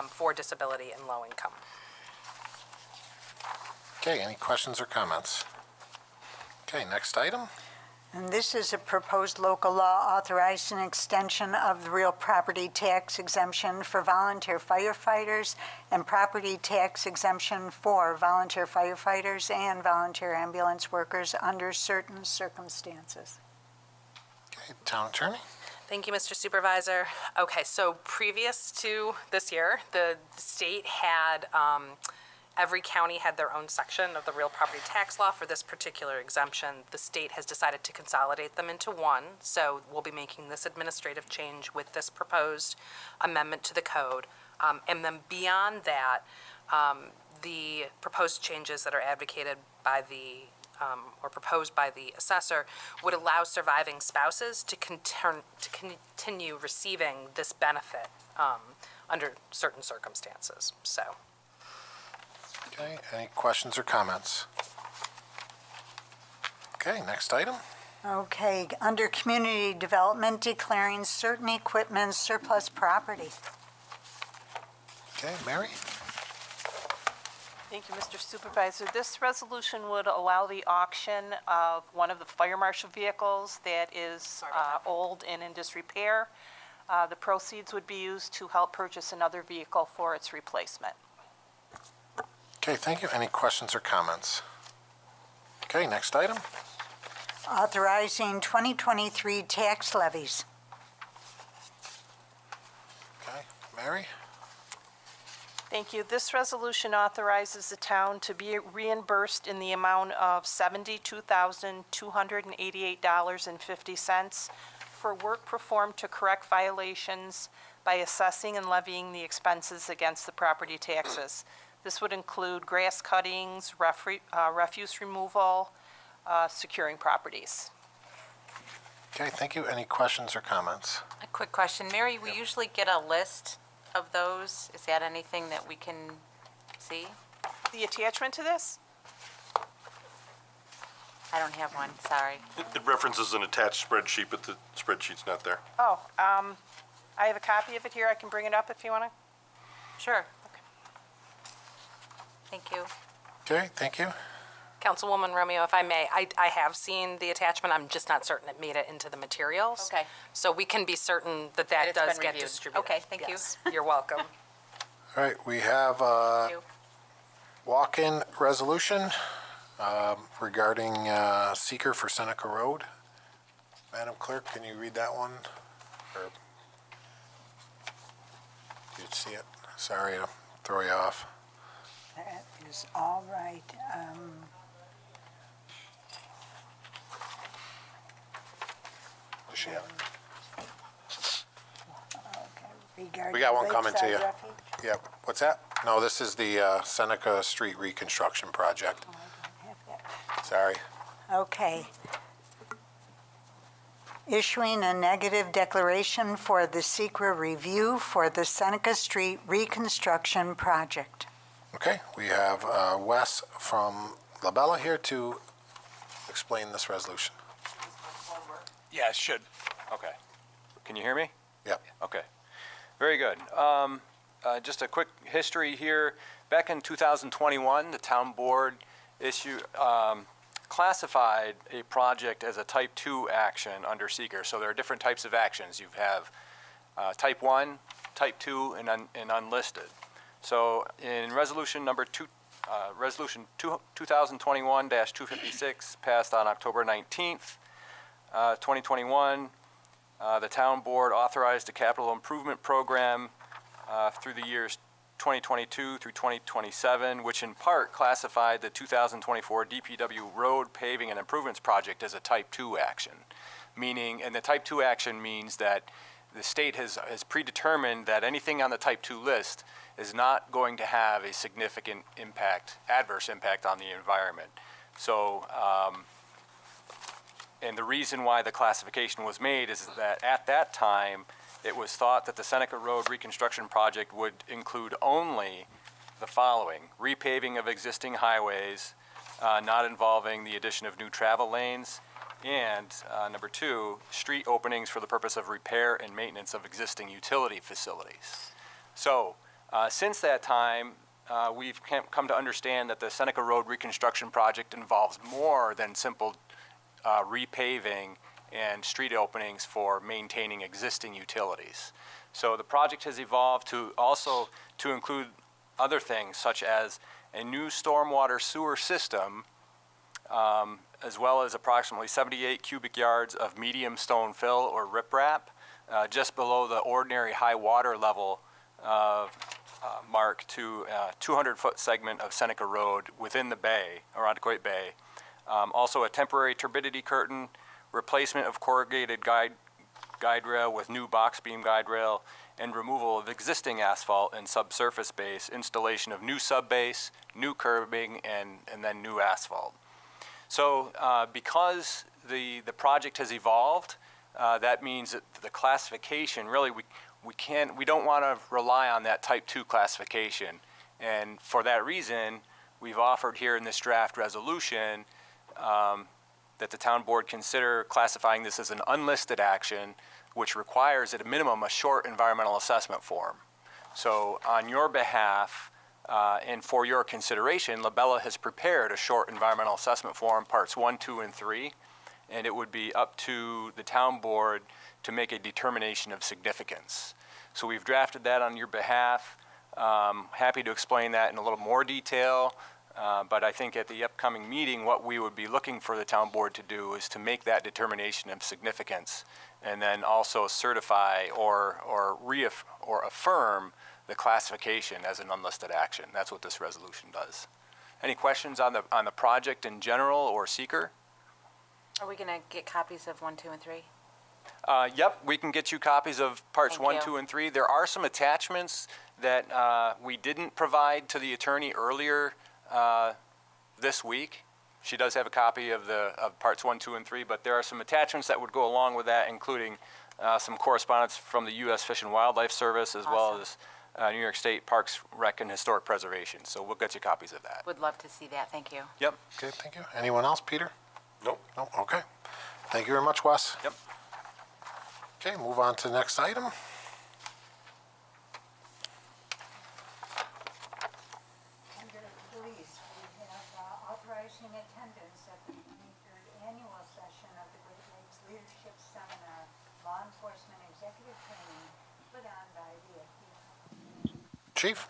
for disability and low income. Okay, any questions or comments? Okay, next item. And this is a proposed local law authorizing extension of the real property tax exemption for volunteer firefighters and property tax exemption for volunteer firefighters and volunteer ambulance workers under certain circumstances. Okay, town attorney? Thank you, Mr. Supervisor. Okay, so previous to this year, the state had, every county had their own section of the real property tax law for this particular exemption. The state has decided to consolidate them into one, so we'll be making this administrative change with this proposed amendment to the code. And then beyond that, the proposed changes that are advocated by the or proposed by the assessor would allow surviving spouses to continue receiving this benefit under certain circumstances. So. Okay, any questions or comments? Okay, next item. Okay, under community development, declaring certain equipment surplus property. Okay, Mary? Thank you, Mr. Supervisor. This resolution would allow the auction of one of the fire marshal vehicles that is old and in disrepair. The proceeds would be used to help purchase another vehicle for its replacement. Okay, thank you. Any questions or comments? Okay, next item. authorizing 2023 tax levies. Okay, Mary? Thank you. This resolution authorizes the town to be reimbursed in the amount of $72,288.50 for work performed to correct violations by assessing and levying the expenses against the property taxes. This would include grass cuttings, refuse removal, securing properties. Okay, thank you. Any questions or comments? A quick question. Mary, we usually get a list of those. Is that anything that we can see? The attachment to this? I don't have one, sorry. It references an attached spreadsheet, but the spreadsheet's not there. Oh, I have a copy of it here. I can bring it up if you want to. Sure. Thank you. Okay, thank you. Councilwoman Romeo, if I may, I have seen the attachment. I'm just not certain it made it into the materials. Okay. So we can be certain that That it's does been get reviewed. distributed. Okay, thank you. Yes, you're welcome. All right, we have Thank a you. walk-in resolution regarding seeker for Seneca Road. Madam Clerk, can you read that one? Or did you see it? Sorry to throw you off. That is all right. Does she have it? Regarding We got one coming to Lakeside you. Refuge. Yep. What's that? No, this is the Seneca Street reconstruction project. Oh, I don't have that. Sorry. Okay. Issuing a negative declaration for the secret review for the Seneca Street reconstruction project. Okay, we have Wes from Labella here to explain this resolution. Yeah, it should. Okay. Can you hear me? Yep. Okay. Very good. Just a quick history here. Back in 2021, the town board classified a project as a type 2 action under seeker. So there are different types of actions. You have type 1, type 2, and unlisted. So in resolution number 2021-256, passed on October 19th, 2021, the town board authorized a capital improvement program through the years 2022 through 2027, which in part classified the 2024 DPW road paving and improvements project as a type 2 action. Meaning, and the type 2 action means that the state has predetermined that anything on the type 2 list is not going to have a significant impact, adverse impact on the environment. So, and the reason why the classification was made is that at that time, it was thought that the Seneca Road reconstruction project would include only the following: repaving of existing highways, not involving the addition of new travel lanes, and number 2, street openings for the purpose of repair and maintenance of existing utility facilities. So, since that time, we've come to understand that the Seneca Road reconstruction project involves more than simple repaving and street openings for maintaining existing utilities. So the project has evolved to also to include other things such as a new stormwater sewer system, as well as approximately 78 cubic yards of medium stone fill or riprap, just below the ordinary high water level mark to a 200-foot segment of Seneca Road within the bay, Irondequoit Bay. Also a temporary turbidity curtain, replacement of corrugated guide rail with new box beam guide rail, and removal of existing asphalt and subsurface base, installation of new subbase, new curbing, and then new asphalt. So because the project has evolved, that means that the classification, really we don't want to rely on that type 2 classification. And for that reason, we've offered here in this draft resolution that the town board consider classifying this as an unlisted action, which requires at a minimum a short environmental assessment form. So on your behalf and for your consideration, Labella has prepared a short environmental assessment form, parts 1, 2, and 3, and it would be up to the town board to make a determination of significance. So we've drafted that on your behalf. Happy to explain that in a little more detail. But I think at the upcoming meeting, what we would be looking for the town board to do is to make that determination of significance and then also certify or affirm the classification as an unlisted action. That's what this resolution does. Any questions on the project in general or seeker? Are we going to get copies of 1, 2, and 3? Yep, we can get you copies of parts Thank 1, you. 2, and 3. There are some attachments that we didn't provide to the attorney earlier this week. She does have a copy of parts 1, 2, and 3, but there are some attachments that would go along with that, including some correspondence from the U.S. Fish and Wildlife Service, as well as New York State Parks, Rec, and Historic Preservation. So we'll get you copies of that. Would love to see that. Thank you. Yep. Okay, thank you. Anyone else, Peter? Nope. No, okay. Thank you very much, Wes. Yep. Okay, move on to the next item. Under police, we have authorizing attendance at the 23rd annual session of the Great Lakes Leadership Seminar, Law Enforcement Executive Training, put on by the FBI. Chief?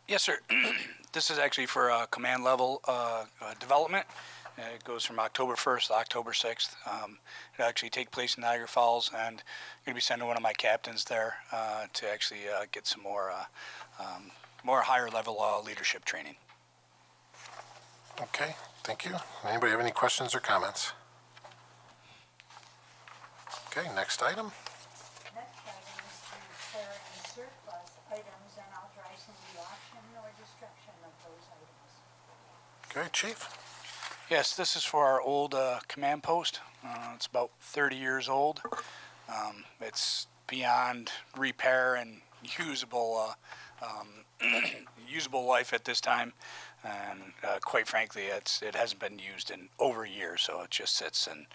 Yes, sir. This is actually for command level development. It goes from October 1st to October 6th. It'll actually take place in Niagara Falls, and I'm going to be sending one of my captains there to actually get some more higher level leadership training. Okay, thank you. Anybody have any questions or comments? Okay, next item. Next item is to declare in surplus items and authorizing the auction or destruction of those items. Okay, Chief? Yes, this is for our old command post. It's about 30 years old. It's beyond repair and usable usable life at this time, and quite frankly, it hasn't been used in over a year, so it just sits. And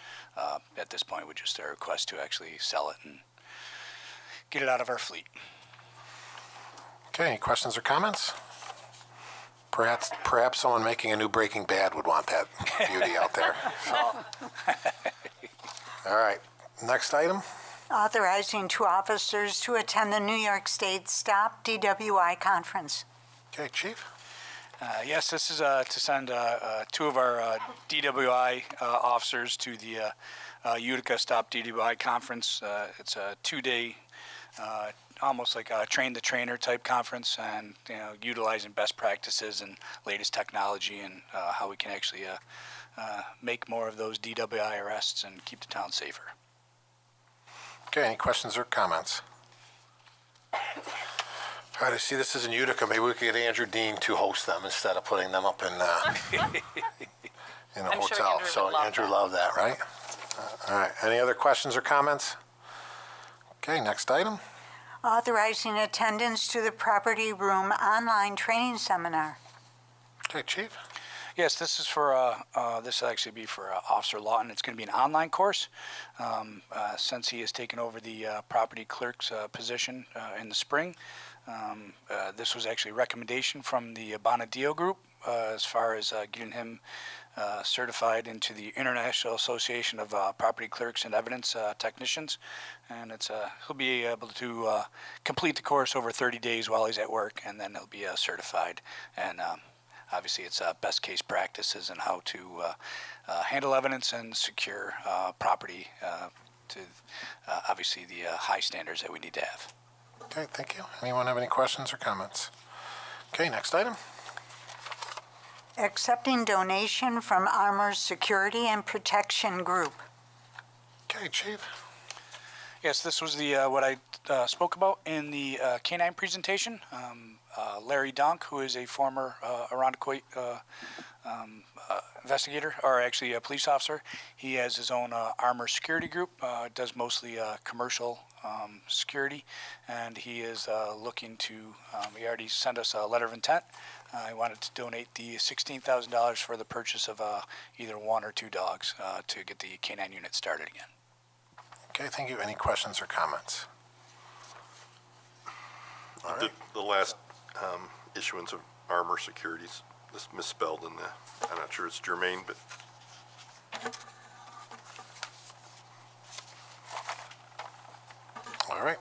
at this point, we just a request to actually sell it and get it out of our fleet. Okay, any questions or comments? Perhaps someone making a new Breaking Bad would want that beauty out there. All right, next item. Authorizing two officers to attend the New York State Stop DWI Conference. Okay, Chief? Yes, this is to send two of our DWI officers to the Utica Stop DWI Conference. It's a 2-day, almost like a train-the-trainer type conference, and utilizing best practices and latest technology, and how we can actually make more of those DWI arrests and keep the town safer. Okay, any questions or comments? All right, I see this is in Utica. Maybe we could get Andrew Dean to host them instead of putting them up in a I'm sure hotel. Andrew would So love Andrew that. loved that, right? All right, any other questions or comments? Okay, next item. Authorizing attendance to the Property Room online training seminar. Okay, Chief? Yes, this is for, this will actually be for Officer Lawton. It's going to be an online course. Since he has taken over the property clerk's position in the spring, this was actually a recommendation from the Bonadio Group as far as getting him certified into the International Association of Property Clerks and Evidence Technicians. And he'll be able to complete the course over 30 days while he's at work, and then he'll be certified. And obviously, it's best case practices and how to handle evidence and secure property to obviously the high standards that we need to have. Okay, thank you. Anyone have any questions or comments? Okay, next item. Accepting donation from Armor Security and Protection Group. Okay, Chief? Yes, this was the what I spoke about in the canine presentation. Larry Dunk, who is a former Irondequoit investigator, or actually a police officer, he has his own armor security group, does mostly commercial security, and he is looking to, he already sent us a letter of intent. He wanted to donate the $16,000 for the purchase of either 1 or 2 dogs to get the canine unit started again. Okay, thank you. Any questions or comments? All right. The last issuance of Armor Securities is misspelled in the, I'm not sure it's germane, but All right.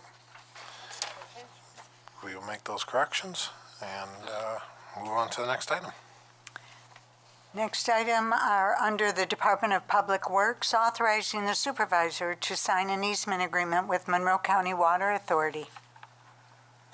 We will make those corrections and move on to the next item. Next item are under the Department of Public Works, authorizing the supervisor to sign an easement agreement with Monroe County Water Authority.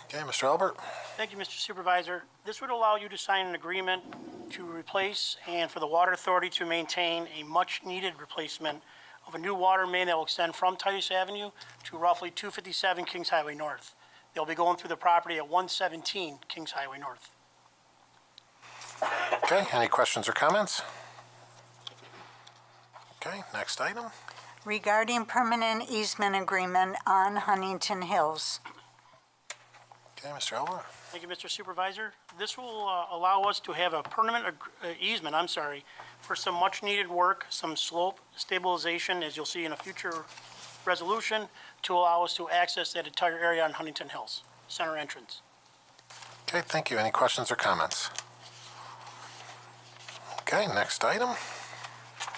Okay, Mr. Albert? Thank you, Mr. Supervisor. This would allow you to sign an agreement to replace and for the Water Authority to maintain a much-needed replacement of a new water main that will extend from Titus Avenue to roughly 257 Kings Highway North. They'll be going through the property at 117 Kings Highway North. Okay, any questions or comments? Okay, next item. Regarding permanent easement agreement on Huntington Hills. Okay, Mr. Albert? Thank you, Mr. Supervisor. This will allow us to have a permanent easement, for some much-needed work, some slope stabilization, as you'll see in a future resolution, to allow us to access that entire area on Huntington Hills, center entrance. Okay, thank you. Any questions or comments? Okay, next item.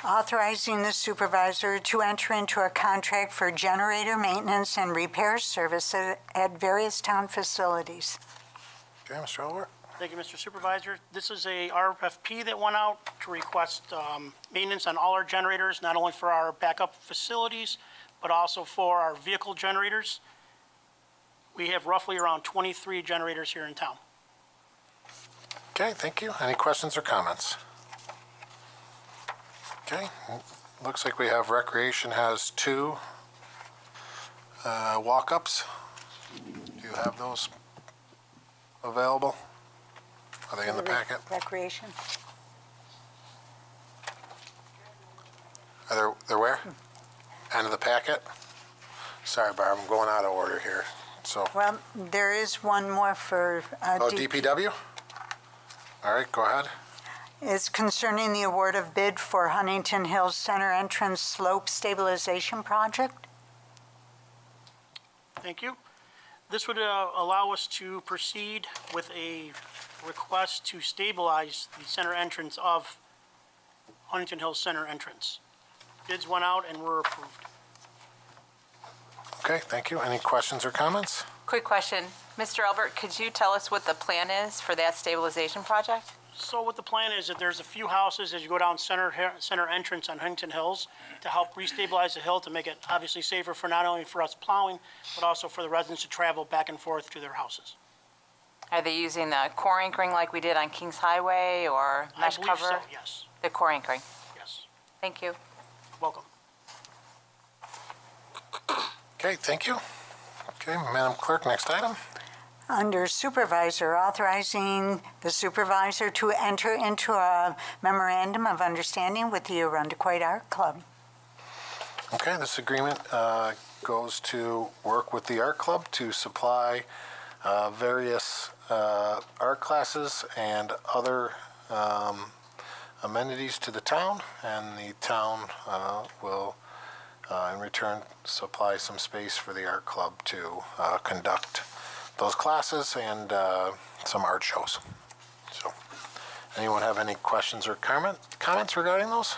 Authorizing the supervisor to enter into a contract for generator maintenance and repair services at various town facilities. Okay, Mr. Albert? Thank you, Mr. Supervisor. This is a RFP that went out to request maintenance on all our generators, not only for our backup facilities, but also for our vehicle generators. We have roughly around 23 generators here in town. Okay, thank you. Any questions or comments? Okay, looks like we have Recreation has 2 walk-ups. Do you have those available? Are they in the packet? Recreation. Are they're where? End of the packet? Sorry, Barb, I'm going out of order here. So, Well, there is one more for DPW? All right, go ahead. It's concerning the award of bid for Huntington Hills Center Entrance Slope Stabilization Project. Thank you. This would allow us to proceed with a request to stabilize the center entrance of Huntington Hills Center entrance. Bids went out and were approved. Okay, thank you. Any questions or comments? Quick question. Mr. Albert, could you tell us what the plan is for that stabilization project? So what the plan is that there's a few houses as you go down center entrance on Huntington Hills to help restabilize the hill to make it obviously safer for not only for us plowing, but also for the residents to travel back and forth to their houses. Are they using the core anchoring like we did on Kings Highway or mesh I believe cover? so, yes, The core anchoring. yes. Thank you. Welcome. Okay, thank you. Okay, Madam Clerk, next item. Under Supervisor, authorizing the supervisor to enter into a memorandum of understanding with the Irondequoit Art Club. Okay, this agreement goes to work with the art club to supply various art classes and other amenities to the town, and the town will in return supply some space for the art club to conduct those classes and some art shows. So, anyone have any questions or comments regarding those?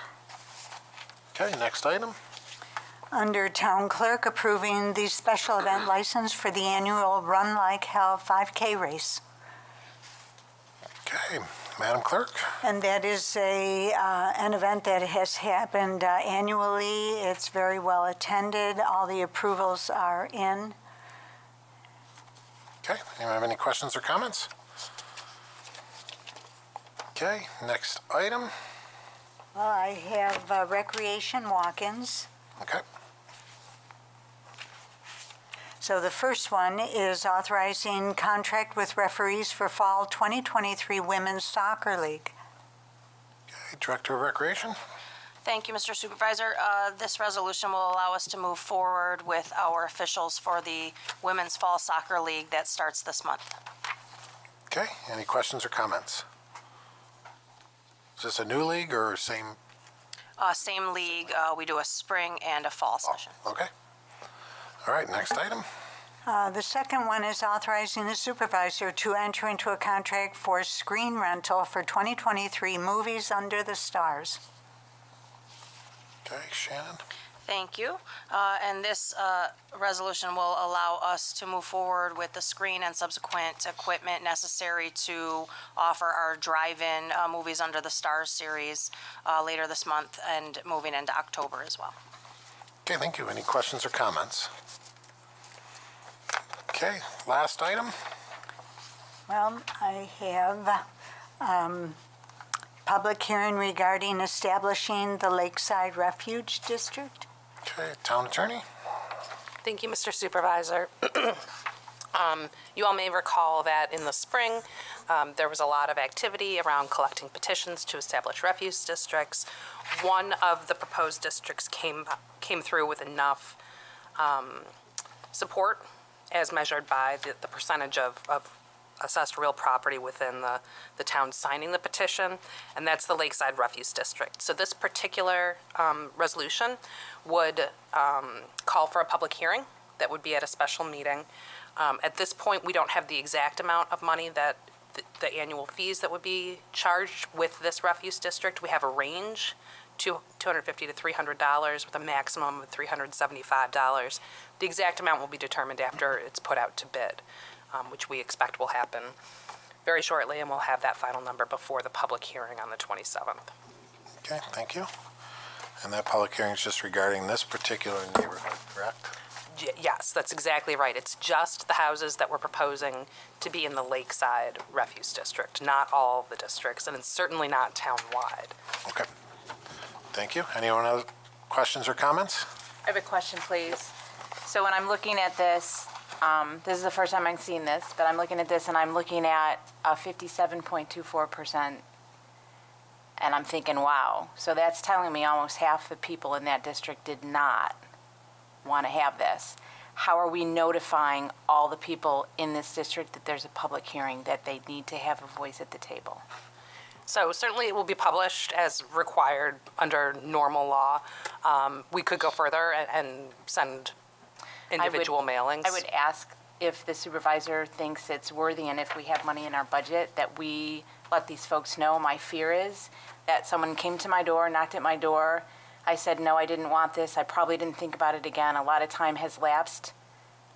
Okay, next item. Under Town Clerk, approving the special event license for the annual Run Like Hell 5K race. Okay, Madam Clerk. And that is an event that has happened annually. It's very well attended. All the approvals are in. Okay, anyone have any questions or comments? Okay, next item. Well, I have recreation walk-ins. Okay. So the first one is authorizing contract with referees for Fall 2023 Women's Soccer League. Okay, Director of Recreation. Thank you, Mr. Supervisor. This resolution will allow us to move forward with our officials for the Women's Fall Soccer League that starts this month. Okay, any questions or comments? Is this a new league or same? Same league, we do a spring and a fall session. Okay. All right, next item. The second one is authorizing the supervisor to enter into a contract for screen rental for 2023 Movies Under the Stars. Okay, Shannon. Thank you. And this resolution will allow us to move forward with the screen and subsequent equipment necessary to offer our drive-in movies under the Stars series later this month and moving into October as well. Okay, thank you. Any questions or comments? Okay, last item. Well, I have public hearing regarding establishing the Lakeside Refuge District. Okay, Town Attorney. Thank you, Mr. Supervisor. You all may recall that in the spring, there was a lot of activity around collecting petitions to establish refuge districts. One of the proposed districts came through with enough support as measured by the percentage of assessed real property within the town signing the petition, and that's the Lakeside Refuge District. So this particular resolution would call for a public hearing that would be at a special meeting. At this point, we don't have the exact amount of money that the annual fees that would be charged with this refuge district. We have a range, $250 to $300 with a maximum of $375. The exact amount will be determined after it's put out to bid, which we expect will happen very shortly, and we'll have that final number before the public hearing on the 27th. Okay, thank you. And that public hearing is just regarding this particular neighborhood, correct? Yes, that's exactly right. It's just the houses that we're proposing to be in the Lakeside Refuge District, not all the districts, and it's certainly not town-wide. Okay. Thank you. Anyone have questions or comments? I have a question, please. So when I'm looking at this, this is the first time I've seen this, but I'm looking at this and I'm looking at a 57.24%, and I'm thinking, wow. So that's telling me almost half the people in that district did not want to have this. How are we notifying all the people in this district that there's a public hearing, that they need to have a voice at the table? So certainly it will be published as required under normal law. We could go further and send individual mailings. I would ask if the supervisor thinks it's worthy, and if we have money in our budget, that we let these folks know. My fear is that someone came to my door, knocked at my door. I said, no, I didn't want this. I probably didn't think about it again. A lot of time has lapsed.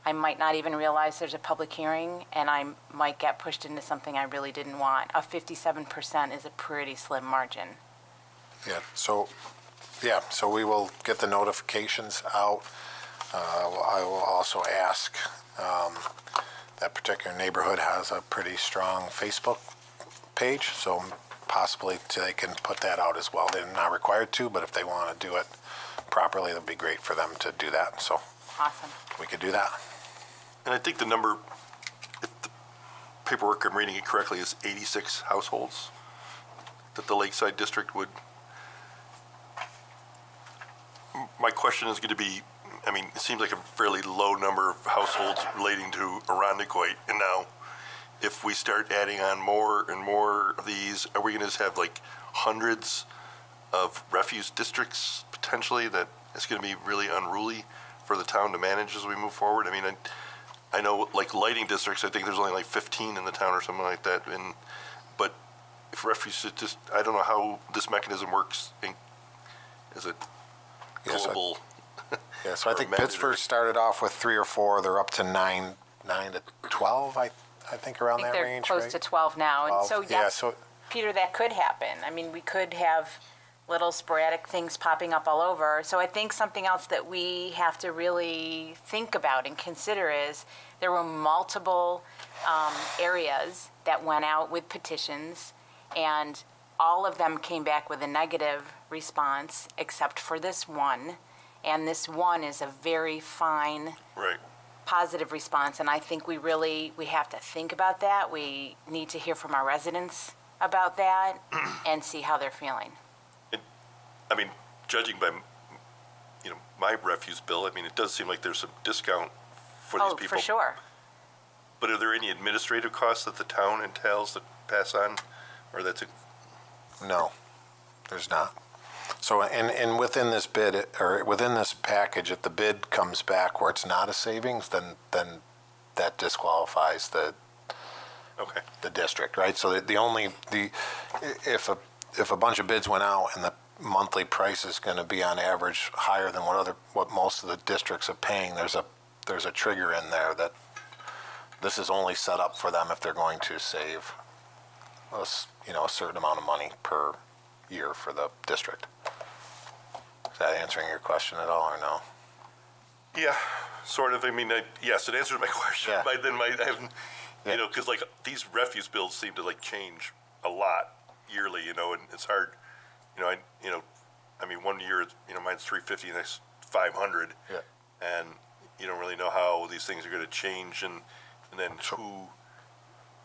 I might not even realize there's a public hearing, and I might get pushed into something I really didn't want. A 57% is a pretty slim margin. So we will get the notifications out. I will also ask, that particular neighborhood has a pretty strong Facebook page, so possibly they can put that out as well. They're not required to, but if they want to do it properly, it would be great for them to do that. So Awesome. we could do that. And I think the number, if the paperwork I'm reading it correctly, is 86 households that the Lakeside District would. My question is going to be, I mean, it seems like a fairly low number of households relating to Irondequoit, and now if we start adding on more and more of these, are we going to just have like hundreds of refuge districts potentially that it's going to be really unruly for the town to manage as we move forward? I mean, I know like lighting districts, I think there's only like 15 in the town or something like that. But if refuge, just, I don't know how this mechanism works. Is it global? Yeah, so I think Pittsburgh started off with 3 or 4. They're up to 9 to 12, I think, around that they're range, close right? to 12 now. And 12, so, yeah, yes, so Peter, that could happen. I mean, we could have little sporadic things popping up all over. So I think something else that we have to really think about and consider is there were multiple areas that went out with petitions, and all of them came back with a negative response except for this one. And this one is a very fine, Right. positive response. And I think we have to think about that. We need to hear from our residents about that and see how they're feeling. I mean, judging by, my refuse bill, I mean, it does seem like there's some discount for these people. Oh, for sure. But are there any administrative costs that the town entails that pass on, or that's no, there's not. So, and within this bid, or within this package, if the bid comes back where it's not a savings, then that disqualifies the district, right? So if a bunch of bids went out monthly price is going to be on average higher than what most of the districts are paying, there's a trigger in there that this is only set up for them if they're going to save a certain amount of money per year for the district. Is that answering your question at all or no? Yeah, sort of. I mean, yes, it answers my question. Yeah. But then I haven't, because like these refuse bills seem to like change a lot yearly, and it's hard, I mean, one year, mine's $350 and next $500. Yeah. And you don't really know how these things are going to change, and then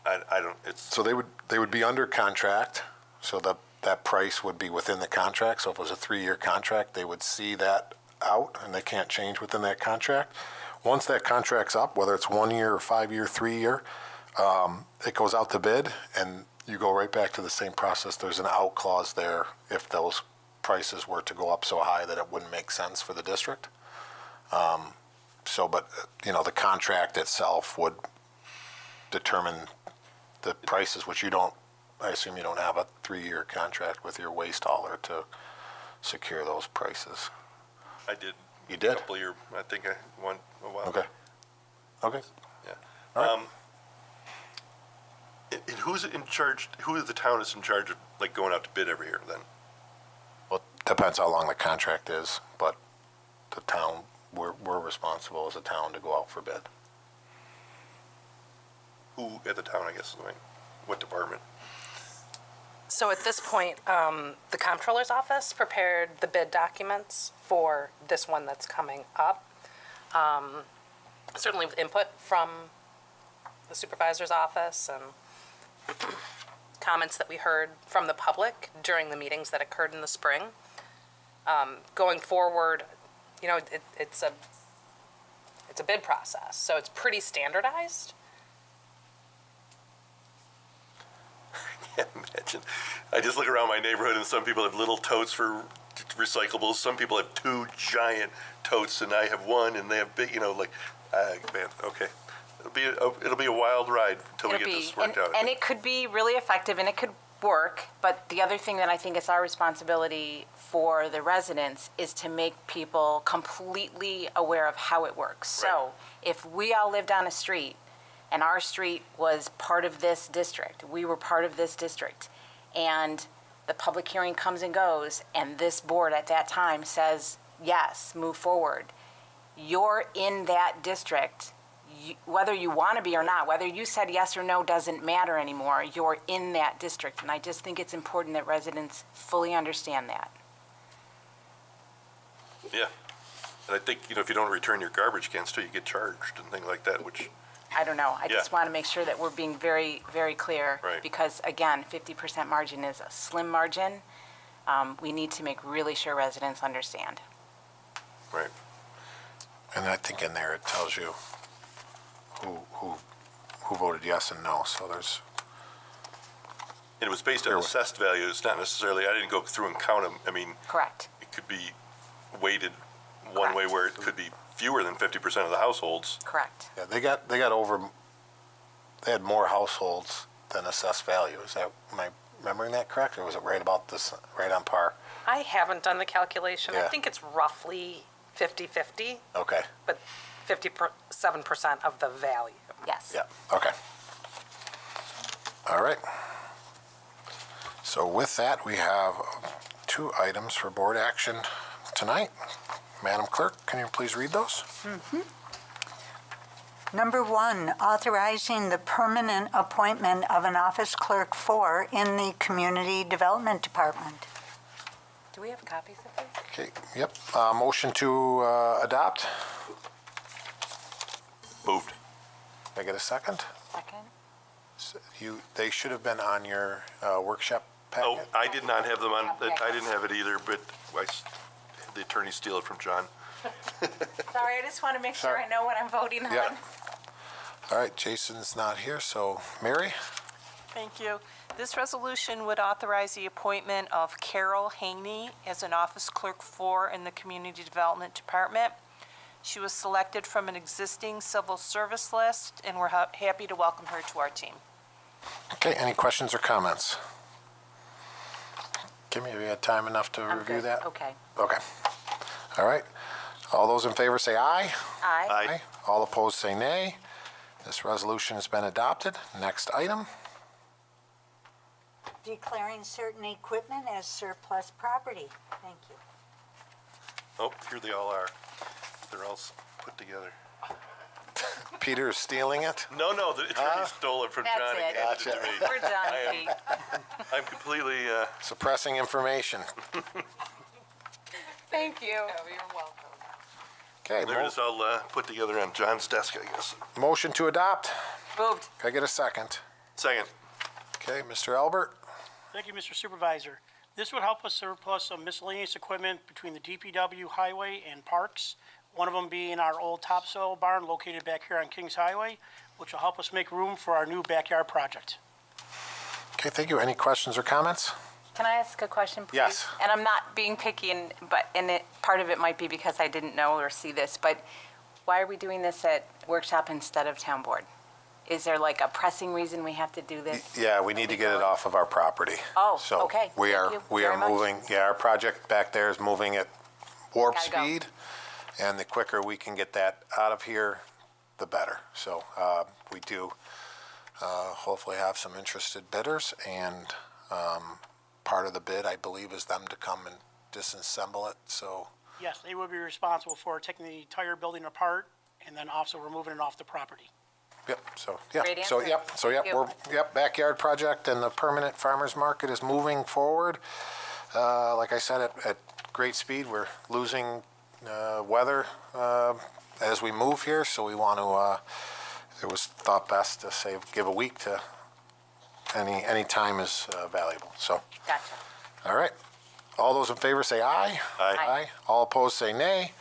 I don't. It's So they would be under contract, so that price would be within the contract. So if it was a 3-year contract, they would see that out, and they can't change within that contract. Once that contract's up, whether it's 1 year or 5 year, 3 year, it goes out to bid, and you go right back to the same process. There's an out clause there if those prices were to go up so high that it wouldn't make sense for the district. But the contract itself would determine the prices, which I assume you don't have a 3-year contract with your waste hauler to secure those prices. I did. You did? A couple of years. I think I won a while. Okay. Yeah. All right. And who's in charge? Who is the town is in charge of like going out to bid every year then? Well, it depends how long the contract is, but the town, we're responsible as a town to go out for bid. Who at the town, I guess, like, what department? So at this point, the comptroller's office prepared the bid documents for this one that's coming up. Certainly with input from the supervisor's office and comments that we heard from the public during the meetings that occurred in the spring. Going forward, it's a bid process, so it's pretty standardized. Can't imagine. I just look around my neighborhood, and some people have little totes for recyclables. Some people have 2 giant totes, and I have 1, and they have big. Man, okay. It'll be a wild ride until we get this worked out. And it could be really effective, and it could work, but the other thing that I think is our responsibility for the residents is to make people completely aware of how it works. Right. So if we all lived on a street, and our street was part of this district, we were part of this district, and the public hearing comes and goes, and this board at that time says, yes, move forward, you're in that district, whether you want to be or not, whether you said yes or no doesn't matter anymore, you're in that district, and I just think it's important that residents fully understand that. Yeah. And I think, if you don't return your garbage cans too, you get charged and things like that, which... I don't know. I just Yeah. want to make sure that we're being very, very clear. Right. Because, again, 50% margin is a slim margin. We need to make really sure residents understand. Right. And I think in there it tells you who voted yes and no, so there's... And it was based on assessed value. It's not necessarily, I didn't go through and count them. I mean, Correct. it could be weighted one way Correct. where it could be fewer than 50% of the households. Correct. Yeah, they had more households than assessed value. Am I remembering that correct, or was it right on par? I haven't done the calculation. I Yeah. think it's roughly 50-50, Okay, but 57% of the value. Yes. yeah, okay. All right. So with that, we have 2 items for board action tonight. Madam Clerk, can you please read those? Number 1, authorizing the permanent appointment of an office clerk 4 in the Community Development Department. Do we have copies of this? Okay, yep. Motion to adopt. Moved. Can I get a second? Second. They should have been on your workshop packet. Oh, I did not have them on, I didn't have it either, but the attorney steal it from John. Sorry, I just want to make sure Sorry. I know what I'm voting on. Yeah. All right, Jason's not here, so Mary? Thank you. This resolution would authorize the appointment of Carol Haney as an office clerk 4 in the Community Development Department. She was selected from an existing civil service list, and we're happy to welcome her to our team. Okay, any questions or comments? Kimmy, have you had time enough to I'm review good. that? Okay. Okay. All right. All those in favor say aye. Aye. Aye. All opposed say nay. This resolution has been adopted. Next item. Declaring certain equipment as surplus property. Thank you. Oh, here they all are. They're all put together. Peter is stealing it. No, the attorney stole it from That's John and it. handed it to me. We're done, Pete. I'm completely, Suppressing information. Thank you. Okay, they're just all put together on John's desk, I guess. motion to adopt. Moved. Can I get a second? Second. Okay, Mr. Albert. Thank you, Mr. Supervisor. This would help us surplus some miscellaneous equipment between the DPW highway and parks. One of them being our old topsoil barn located back here on Kings Highway, which will help us make room for our new backyard project. Okay, thank you. Any questions or comments? Can I ask a question, please? Yes. And I'm not being picky, part of it might be because I didn't know or see this, but why are we doing this at workshop instead of town board? Is there like a pressing reason we have to do this? Yeah, we need to get it off of our property. Oh, So okay. we Thank are, you we very are much. moving, our project back there is moving at warp Gotta go. speed. And the quicker we can get that out of here, the better. So we do hopefully have some interested bidders, and part of the bid, I believe, is them to come and disassemble it. So, Yes, they would be responsible for taking the entire building apart and then also removing it off the property. yep, so, yeah. Great So, answer. yep, so, yep, Thank you. backyard project and the permanent farmer's market is moving forward. Like I said, at great speed. We're losing weather as we move here, so we want to, it was thought best to give a week to any time is valuable. So, Gotcha. all right. All those in favor say aye. Aye. Aye. All opposed say nay.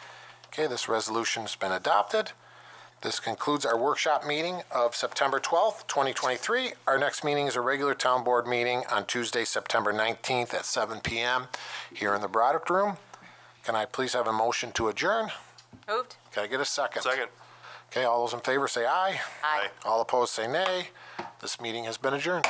Okay, this resolution's been adopted. This concludes our workshop meeting of September 12th, 2023. Our next meeting is a regular town board meeting on Tuesday, September 19th at 7 p.m. here in the Broderick Room. Can I please have a motion to adjourn? Moved? Can I get a second? Second. Okay, all those in favor say aye. Aye. All opposed say nay. This meeting has been adjourned.